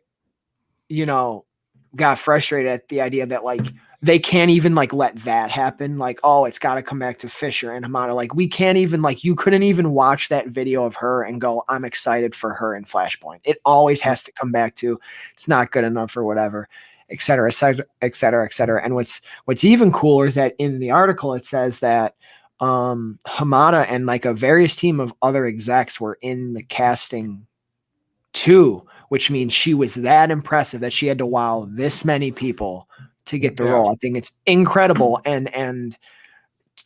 got frustrated at the idea that like they can't even like let that happen. Like, oh, it's got to come back to Fisher and Hamada. Like, we can't even you couldn't even watch that video of her and go, I'm excited for her in Flashpoint. It always has to come back to it's not good enough or whatever, et cetera, et cetera, et cetera, et cetera. And what's even cooler is that in the article it says that Hamada and like a various team of other execs were in the casting too, which means she was that impressive that she had to wow this many people to get the role. I think it's incredible. And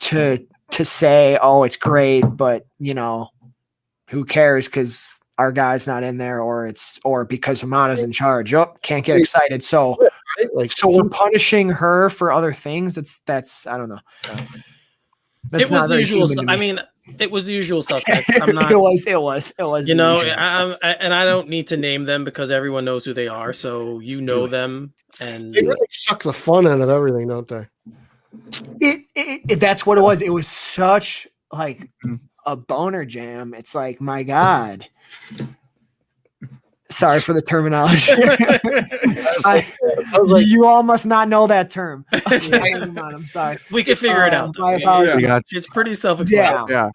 to say, oh, it's great, but who cares because our guy's not in there or because Hamada's in charge. Oh, can't get excited. So we're punishing her for other things. That's I don't know. It was the usual. I mean, it was the usual suspects. I'm not. It was. And I don't need to name them because everyone knows who they are. So them, and they really suck the fun out of everything, don't they? It that's what it was. It was such like a boner jam. It's like, my God. Sorry for the terminology. You all must not know that term. I'm sorry. We can figure it out. My apologies. It's pretty self-explanatory. Yeah.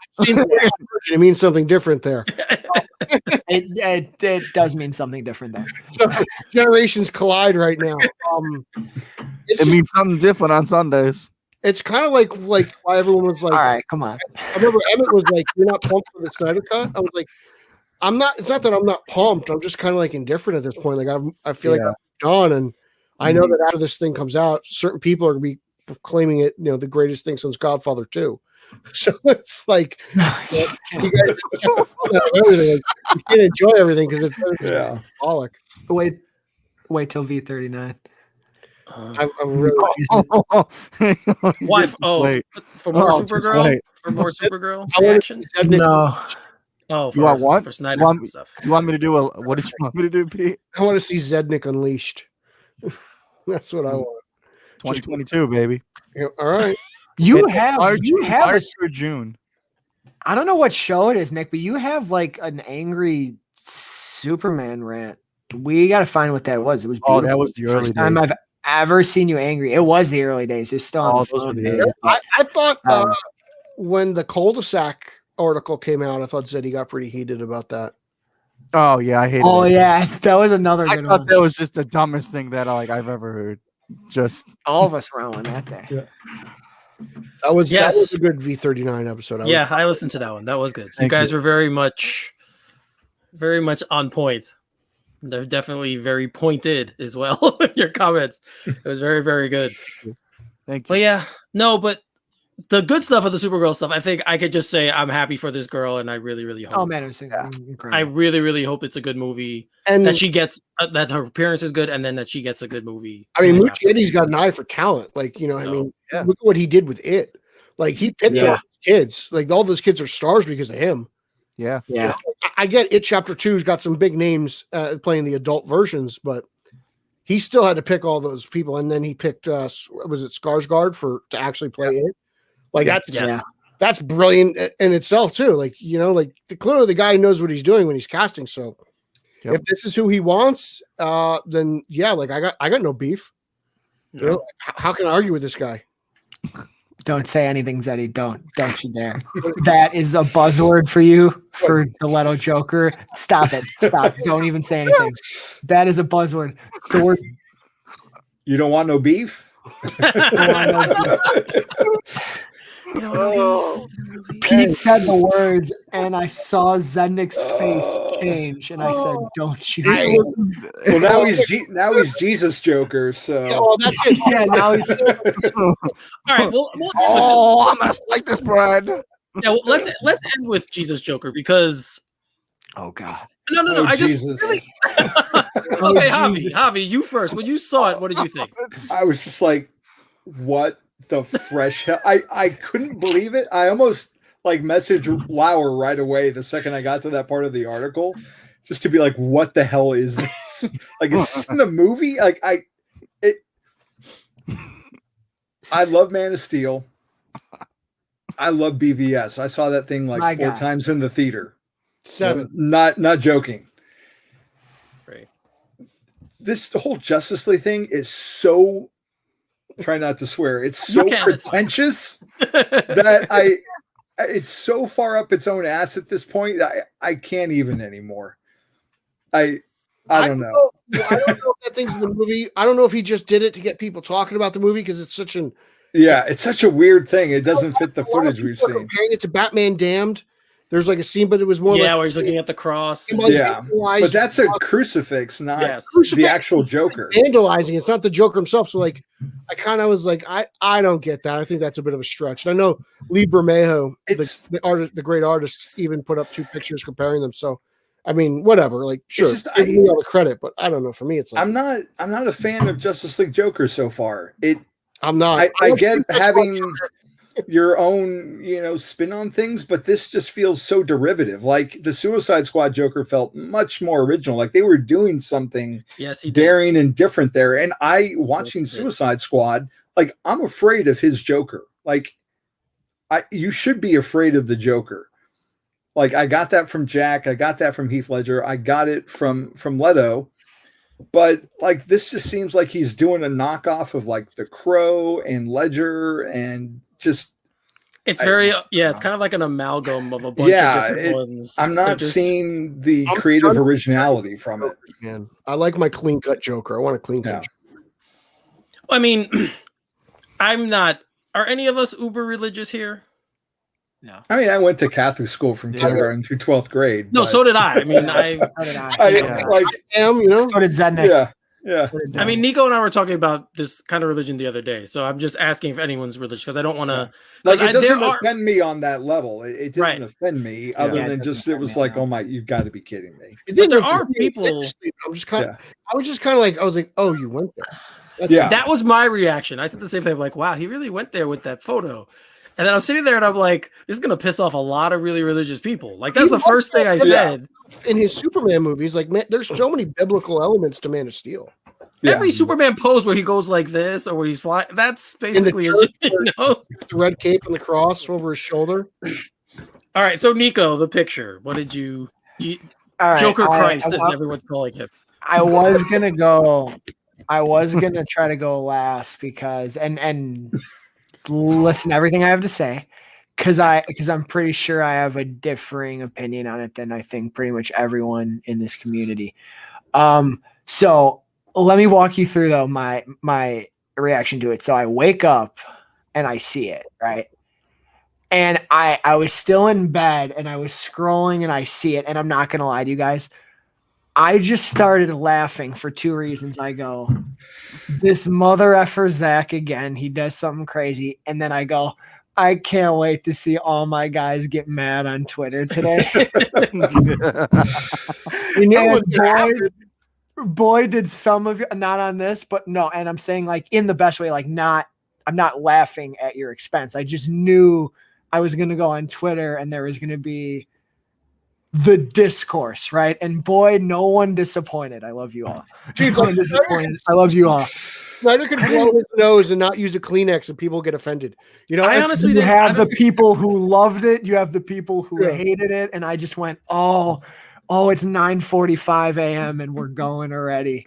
It means something different there. It does mean something different there. So generations collide right now. It means something different on Sundays. It's kind of like why everyone was like, all right, come on. I remember Emmett was like, you're not pumped for the Snyder Cut? I was like, I'm not. It's not that I'm not pumped. I'm just kind of like indifferent at this point. Like I feel like I'm done, and I know that after this thing comes out, certain people are going to be proclaiming it, the greatest thing since Godfather 2. So it's like you guys everything. Like, you can't enjoy everything because it's symbolic. Wait till V39. I'm really why? For more Supergirl. For more Supergirl actions. No. Oh, you want what? For Snyder stuff. You want me to do what did you want me to do, Pete? I want to see Zednik unleashed. That's what I want. 2022, baby. Yeah, all right. You have March or June. I don't know what show it is, Nick, but you have like an angry Superman rant We got to find what that was. It was beautiful. Oh, that was the early first time days. I've ever seen you angry. It was the early days. You're still on the those were phone the days. early I thought when the cul-de-sac article came out, I thought Zeddy got pretty heated about that. Oh yeah, I hated Oh it. yeah, that was another I good thought one. that was just the dumbest thing that I've ever heard. Just All of us were on that day. Yeah. That was a good V39 episode. I listened to that one. That was good. You Thank guys you. were very much on point. They're definitely very pointed as well in your comments. It was very, very good. thank you. But yeah, no, but the good stuff of the Supergirl stuff, I think I could just say I'm happy for this girl, and I really, really hope. Oh man, it was incredible. I really, really hope it's a good movie, and that she gets that her appearance is good, and then that she gets a good movie. I mean, Muschietti has got an eye for talent. Like, you know, I mean, look at what he did with It. Like, he picked all those kids. Like, all those kids are stars because of him. Yeah. Yeah. I get It Chapter 2's got some big names playing the adult versions, but he still had to pick all those people. And then he picked, was it Skarsgård to actually play It? Like, that's brilliant in itself, too. Like, you know, like, clearly the guy knows what he's doing when he's casting. So if this is who he wants, then yeah, like, I got no beef. No. You know, how can I argue with this guy? Don't say anything, Zeddy. Don't you dare. That is a buzzword for you for the Leto Joker. Stop it. Stop. Don't even say anything. That is a buzzword. The word. You don't want no beef? Pete said the words, and I saw Zendik's face change, and I said, "Don't you?" Well, now he's Jesus Joker. So that's it. Yeah, now he's. All right. Well, I'm gonna like this bread. Yeah, well, let's end with Jesus Joker because. Oh God. No. Oh, I just Jesus. really. Okay, Javi, you first. When you saw it, what did you think? I was just like, what the fresh hell? I couldn't believe it. I almost messaged Lauer right away the second I got to that part of the article, just to be like, what the hell is this? Like, is this in the movie? I love Man of Steel. I love BVS. I saw that thing 4 times in the theater. 7. Not joking. Right. This whole Justice League thing is so, try not to swear, it's so pretentious that it's so far up its own ass at this point. I can't even anymore. I don't know. I don't know if that thing's in the movie. I don't know if he just did it to get people talking about the movie because it's such it's such a weird thing. It doesn't fit the footage we've seen. Comparing it to Batman Damned, there's a scene, but it was more where he's looking at the cross. But that's a crucifix, not the actual Joker. Vandalizing. It's not the Joker himself. So I kind of was like, I don't get that. I think that's a bit of a stretch. And I know Lee Bermejo, the great artist, even put up 2 pictures comparing them. So I mean, whatever. Sure, give me all the credit, but I don't know. For me, it's I'm not a fan of Justice League Joker so far. I'm not. I get having your own, spin on things, but this just feels so derivative. Like the Suicide Squad Joker felt much more original. Like they were doing something daring and different there. And watching Suicide Squad, I'm afraid of his Joker. You should be afraid of the Joker. I got that from Jack. I got that from Heath Ledger. I got it from Leto. But this just seems like he's doing a knockoff of the Crow and Ledger and just. It's it's kind of like an amalgam of a bunch of different ones. I'm not seeing the creative originality from it. Man, I like my clean cut Joker. I want a clean cut. I mean, I'm not. Are any of us uber religious here? No. I mean, I went to Catholic school from kindergarten through 12th grade. No, so did I. I mean, I am, So did Zednik. Yeah. I mean, Nico and I were talking about this kind of religion the other day, so I'm just asking if anyone's religious because I don't want to. It doesn't offend me on that level. It didn't offend me, other than just it was oh my, you've got to be kidding me. But there are people. I was just kind of I was like, oh, you went there. That was my reaction. I said the same thing. I'm like, wow, he really went there with that photo. And then I'm sitting there and I'm like, this is going to piss off a lot of really religious people. That's the first thing I said. In his Superman movies, man, there's so many biblical elements to Man of Steel. Every Superman pose where he goes like this or where he's flying, that's basically the red cape and the cross over his shoulder. All right. So, Nico, the picture. What did you. Joker Christ, as everyone's calling him. I was gonna try to go last because and listen to everything I have to say because I'm pretty sure I have a differing opinion on it than I think pretty much everyone in this community. So let me walk you through though my reaction to it. So I wake up and I see it, right? And I was still in bed and I was scrolling and I see it. And I'm not gonna lie to you guys. I just started laughing for two reasons. I go, this mother effer Zach again. He does something crazy. And then I go, I can't wait to see all my guys get mad on Twitter today. Boy, did some of you, not on this, but no. And I'm saying like in the best way, like I'm not laughing at your expense. I just knew I was going to go on Twitter and there was going to be the discourse, right? And boy, no one disappointed. I love you all. Dude, no one disappointed. I love you all. Snyder can blow his nose and not use a Kleenex and people get offended. You know, I honestly have the people who loved it. You have the people who hated it. And I just went, oh, it's 9:45 a.m. and we're going already.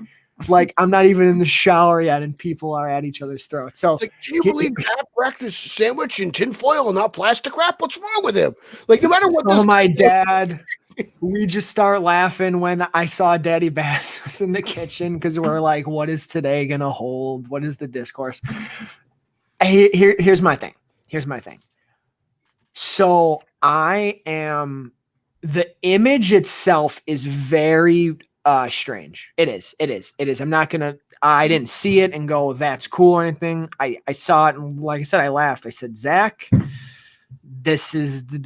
Like I'm not even in the shower yet, and people are at each other's throats. So, like, can you believe Pat breakfast sandwich in tinfoil and not plastic wrap? What's wrong with him? Like, no matter what. My dad, we just start laughing when I saw Daddy Bass was in the kitchen because we're like, "What is today gonna hold? What is the discourse?" Here's my thing. So the image itself is very strange. It is. I didn't see it and go, that's cool or anything. I saw it and like I said, I laughed. I said, Zach, this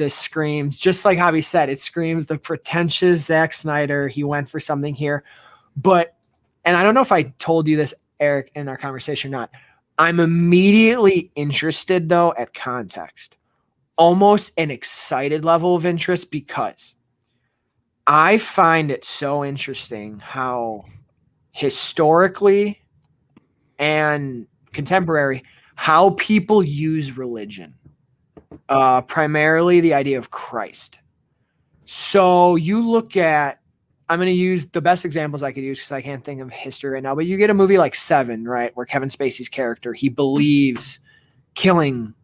screams, just like Javi said, it screams the pretentious Zack Snyder. He went for something here. But, and I don't know if I told you this, Eric, in our conversation or not. I'm immediately interested though at context, almost an excited level of interest because I find it so interesting how historically and contemporary, how people use religion, primarily the idea of Christ. So you look at, I'm going to use the best examples I could use because I can't think of history right now, but you get a movie like Seven, right? Where Kevin Spacey's character, he believes killing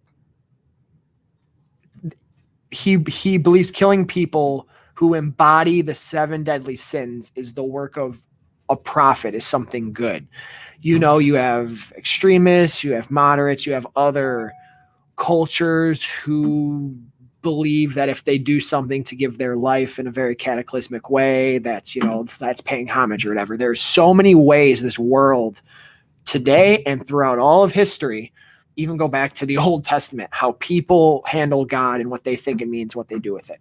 people who embody the 7 deadly sins is the work of a prophet, is something good. You know, you have extremists, you have moderates, you have other cultures who believe that if they do something to give their life in a very cataclysmic way, that's paying homage or whatever. There's so many ways this world today and throughout all of history, even go back to the Old Testament, how people handle God and what they think it means, what they do with it.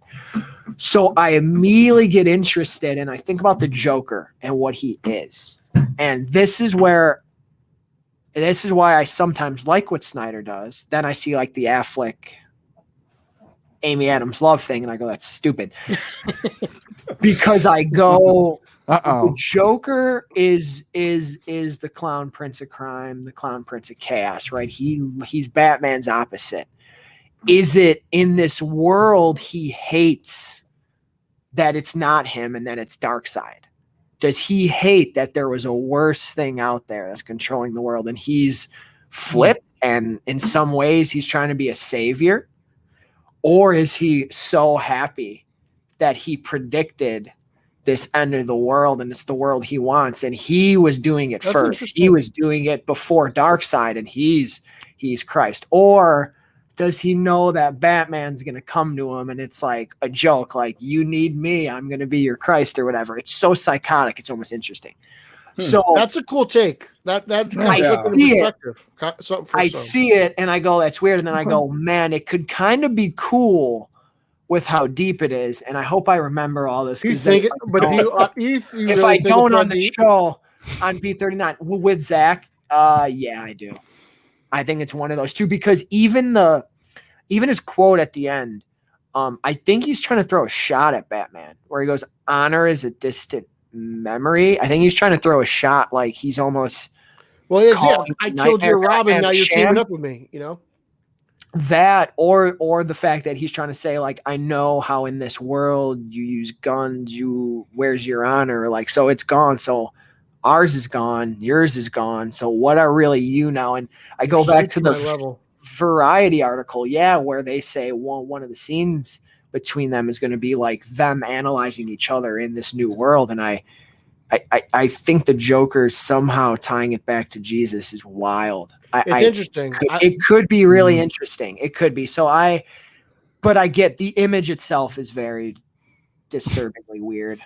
So I immediately get interested and I think about the Joker and what he is. And this is why I sometimes like what Snyder does. Then I see like the Affleck, Amy Adams love thing and I go, that's stupid. Because I go, the Joker is the clown prince of crime, the clown prince of chaos, right? He's Batman's opposite. Is it in this world he hates that it's not him and that it's Darkseid? Does he hate that there was a worse thing out there that's controlling the world and he's flipped and in some ways he's trying to be a savior? Or is he so happy that he predicted this end of the world and it's the world he wants and he was doing it first? He was doing it before Darkseid and he's Christ. Or does he know that Batman's going to come to him and it's like a joke, like, you need me, I'm going to be your Christ or whatever? It's so psychotic, it's almost interesting. So that's a cool take. That I see it. I see it and I go, that's weird. And then I go, man, it could kind of be cool with how deep it is. And I hope I remember all this. If I don't on the show on V39 with Zach, yeah, I do. I think it's one of those two because even his quote at the end, I think he's trying to throw a shot at Batman where he goes, honor is a distant memory. I think he's trying to throw a shot like he's almost. Well, I killed your Robin. Now you're teaming up with me, you know? that or the fact that he's trying to say, like, I know how in this world you use guns, where's your honor? Like, so it's gone. So ours is gone, yours is gone. So what are really you now? And I go back to the Variety article, where they say one of the scenes between them is going to be like them analyzing each other in this new world. And I think the Joker somehow tying it back to Jesus is wild. It's interesting. It could be really interesting. It could be. But I get the image itself is very disturbingly weird.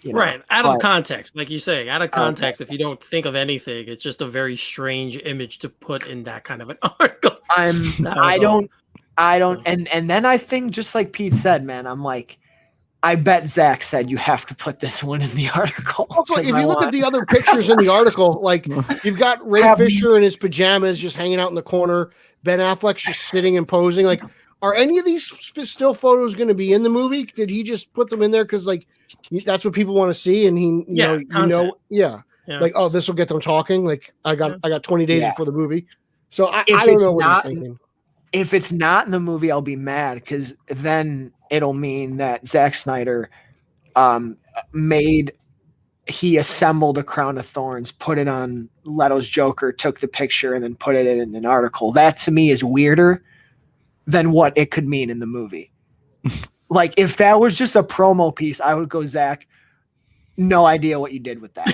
Right. Out of context, like you say, out of context, if you don't think of anything, it's just a very strange image to put in that kind of an article. I don't. And then I think, just like Pete said, man, I'm like, I bet Zach said you have to put this one in the article. Also, if you look at the other pictures in the article, like you've got Ray Fisher in his pajamas just hanging out in the corner, Ben Affleck's just sitting and posing. Like, are any of these still photos going to be in the movie? Did he just put them in there because like that's what people want to see? And he, like, oh, this will get them talking. Like, I got 20 days before the movie, so I don't know what he's thinking. If it's not in the movie, I'll be mad because then it'll mean that Zack Snyder he assembled a crown of thorns, put it on Leto's Joker, took the picture, and then put it in an article. That to me is weirder than what it could mean in the movie. Like, if that was just a promo piece, I would go, Zach, no idea what you did with that.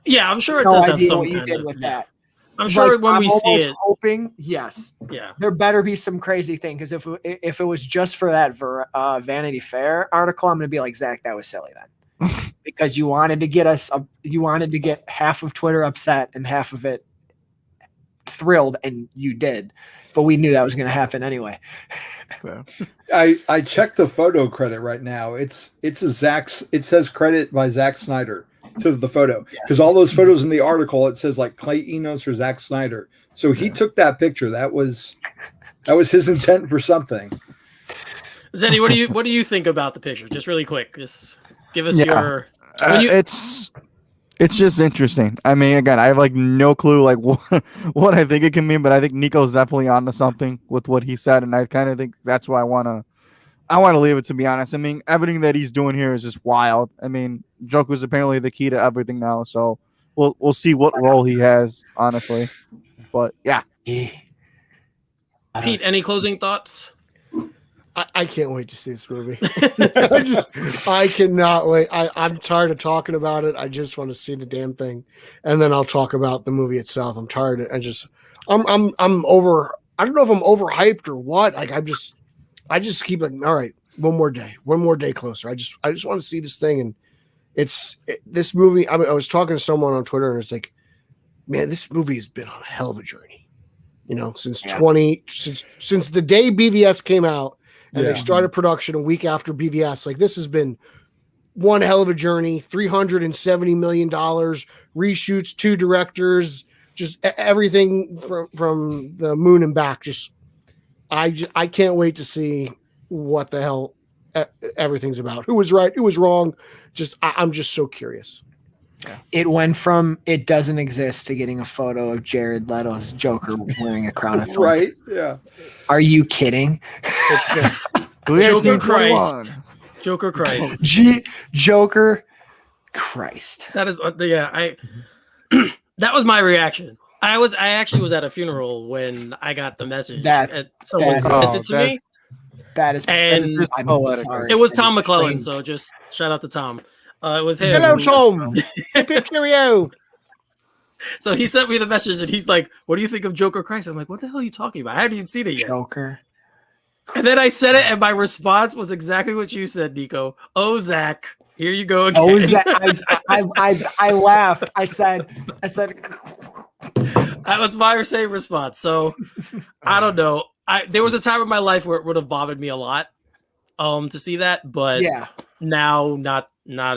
Yeah, I'm sure it does have some what you did with that. I'm sure when we see it, hoping, there better be some crazy thing, because if it was just for that Vanity Fair article, I'm gonna be like, Zach, that was silly then, because you wanted to get half of Twitter upset and half of it thrilled, and you did, but we knew that was gonna happen anyway. I checked the photo credit right now. It says credit by Zack Snyder to the photo, because all those photos in the article, it says like Clay Enos or Zack Snyder. So he took that picture. That was his intent for something. Zenny, what do you think about the picture? Just really quick, just give us your. It's just interesting. I mean, again, I have like no clue like what I think it can mean, but I think Nico's definitely onto something with what he said, and I kind of think that's why I want to leave it, to be honest. I mean, everything that he's doing here is just wild. I mean, Joker's apparently the key to everything now, so we'll see what role he has, honestly. But yeah. Pete, any closing thoughts? I can't wait to see this movie. I cannot wait. I'm tired of talking about it. I just want to see the damn thing, and then I'll talk about the movie itself. I'm tired. I'm over. I don't know if I'm overhyped or what. Like, I just keep like, all right, one more day closer. I just want to see this thing, and this movie. I was talking to someone on Twitter, and it's like, man, this movie has been on a hell of a journey. Since the day BVS came out, and they started production a week after BVS. Like, this has been one hell of a journey. $370 million, reshoots, 2 directors, just everything from the moon and back. I can't wait to see what the hell everything's about. Who was right? Who was wrong? I'm just so curious. It went from it doesn't exist to getting a photo of Jared Leto's Joker wearing a crown of thorns. Right? Yeah. Are you kidding? Joker Christ. Joker Christ. Joker Christ. That is that was my reaction. I actually was at a funeral when I got the message. Someone sent it to me. That is, and it was Tom McClellan. So just shout out to Tom. It was him. Hello, Tom. Cheerio. So he sent me the message, and he's like, "What do you think of Joker Christ?" I'm like, "What the hell are you talking about? I haven't even seen it yet." Joker. And then I said it, and my response was exactly what you said, Nico. Oh, Zach, here you go again. Oh, Zach. I laughed. I said. That was my same response. So I don't know. There was a time in my life where it would have bothered me a lot to see that, but now not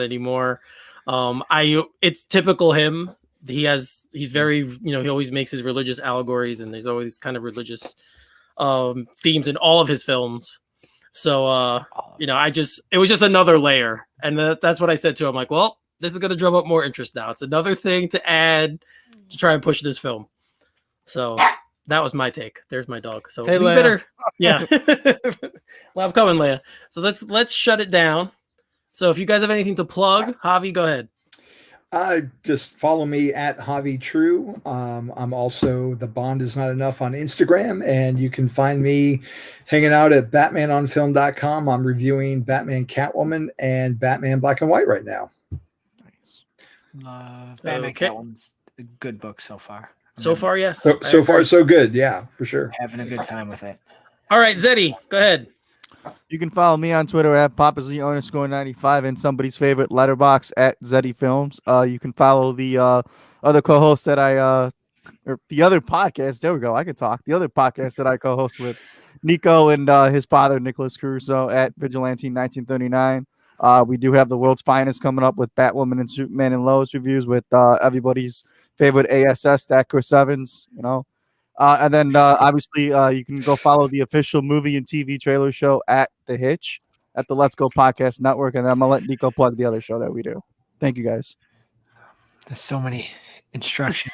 anymore. It's typical him. He's very, he always makes his religious allegories, and there's always kind of religious themes in all of his films. So it was just another layer, and that's what I said to him. Like, well, this is going to drum up more interest now. It's another thing to add to try and push this film. So that was my take. There's my dog. So Hey, we Leia. better, yeah. Well, I'm coming, Leia. So let's shut it down. So if you guys have anything to plug, Javi, go ahead. Just follow me at Javi True. I'm also The Bond Is Not Enough on Instagram, and you can find me hanging out at BatmanOnFilm.com. I'm reviewing Batman Catwoman and Batman Black and White right now. Love Batman Catwoman's a good book so far. So far, yes. So far, so good. Yeah, for sure. Having a good time with it. All right, Zeddy, go ahead. You can follow me on Twitter at PapaZ_95 and somebody's favorite letterbox at Zeddy Films. You can follow the other co-host that or the other podcast. There we go. I can talk. The other podcast that I co-host with Nico and his father, Nicholas Caruso, at Vigilante 1939. We do have the world's finest coming up with Batwoman and Superman and Lois reviews with everybody's favorite ASS, that Chris Evans, and then obviously you can go follow the official movie and TV trailer show at The Hitch at the Let's Go Podcast Network. And then I'm going to let Nico plug the other show that we do. Thank you, guys. There's so many instructions.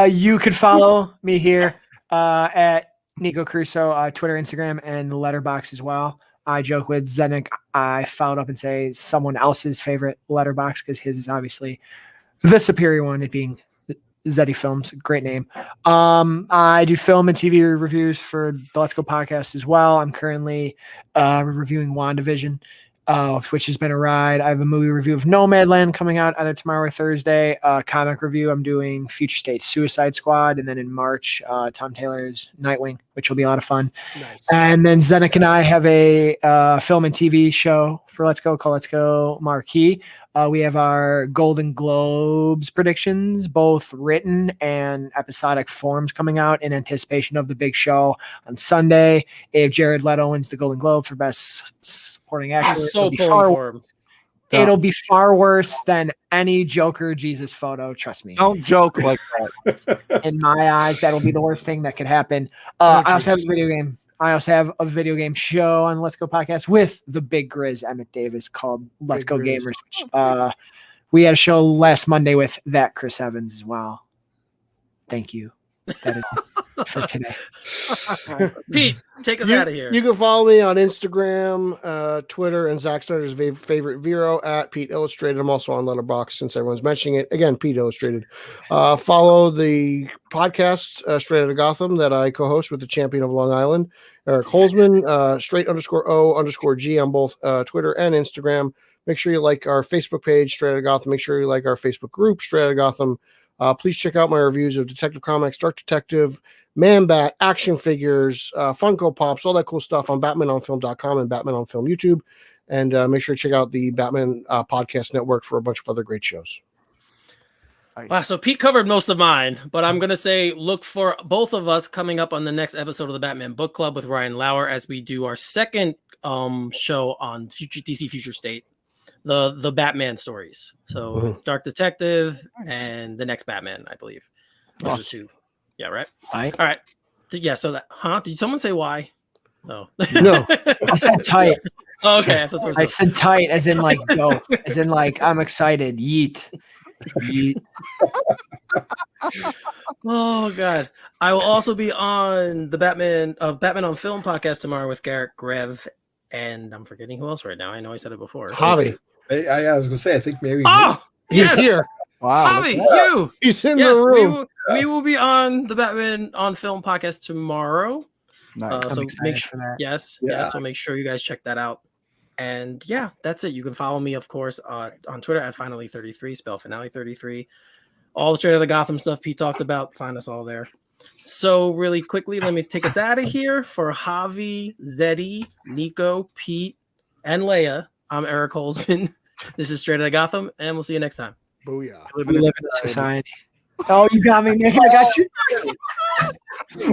You could follow me here at Nico Crusoe, Twitter, Instagram, and Letterboxd as well. I joke with Zednick. I followed up and say someone else's favorite letterbox because his is obviously the superior one, it being Zeddy Films. Great name. I do film and TV reviews for the Let's Go podcast as well. I'm currently reviewing WandaVision, which has been a ride. I have a movie review of Nomadland coming out either tomorrow or Thursday. Comic review, I'm doing Future State Suicide Squad. And then in March, Tom Taylor's Nightwing, which will be a lot of fun. Nice. And then Zednick and I have a film and TV show for Let's Go called Let's Go Marquee. We have our Golden Globes predictions, both written and episodic forms coming out in anticipation of the big show on Sunday. If Jared Leto wins the Golden Globe for Best Supporting Actor, it'll be far worse than any Joker Jesus photo. Trust me. Don't joke like that. In my eyes, that'll be the worst thing that could happen. I also have a video game. I also have a video game show on Let's Go Podcast with the big Grizz Emmett Davis called Let's Go Gamers. Which, we had a show last Monday with that Chris Evans as well. Thank you. That is for today. Pete, take us out of here. You can follow me on Instagram, Twitter, and Zack Snyder's favorite Vero at Pete Illustrated. I'm also on Letterboxd since everyone's mentioning it. Again, Pete Illustrated. Follow the podcast Straight Outta Gotham that I co-host with the champion of Long Island, Eric Holzman, straight_O_G on both Twitter and Instagram. Make sure you like our Facebook page, Straight Outta Gotham. Make sure you like our Facebook group, Straight Outta Gotham. Please check out my reviews of Detective Comics, Dark Detective, Man-Bat, action figures, Funko Pops, all that cool stuff on BatmanOnFilm.com and Batman on Film YouTube. And make sure to check out the Batman Podcast Network for a bunch of other great shows. Nice. Wow, so Pete covered most of mine, but I'm going to say look for both of us coming up on the next episode of the Batman Book Club with Ryan Lauer as we do our second show on DC Future State. The Batman stories. So it's Dark Detective and the next Batman, I believe. Those are two. Yeah, right? All right. Yeah, so that did someone say why? No. No. I said tight. Oh, okay. I said tight as in like go. As in like I'm excited. Yeet. Yeet. Oh god. I will also be on the Batman on Film podcast tomorrow with Garrett Grev, and I'm forgetting who else right now. I know I said it before. Javi. I was gonna say, I think maybe he's here. Wow. Javi, he's in the room. We will be on the Batman on Film podcast tomorrow. Nice. So make for that. Yes. So make sure you guys check that out. And yeah, that's it. You can follow me, of course, on Twitter at Finally33, spell Finale33. All the Straight Outta Gotham stuff Pete talked about, find us all there. So really quickly, let me take us out of here. For Javi, Zeddy, Nico, Pete, and Leia, I'm Eric Holzman. This is Straight Outta Gotham, and we'll see you next time. Booyah. We live in a society. Oh, you got me, man. I got you.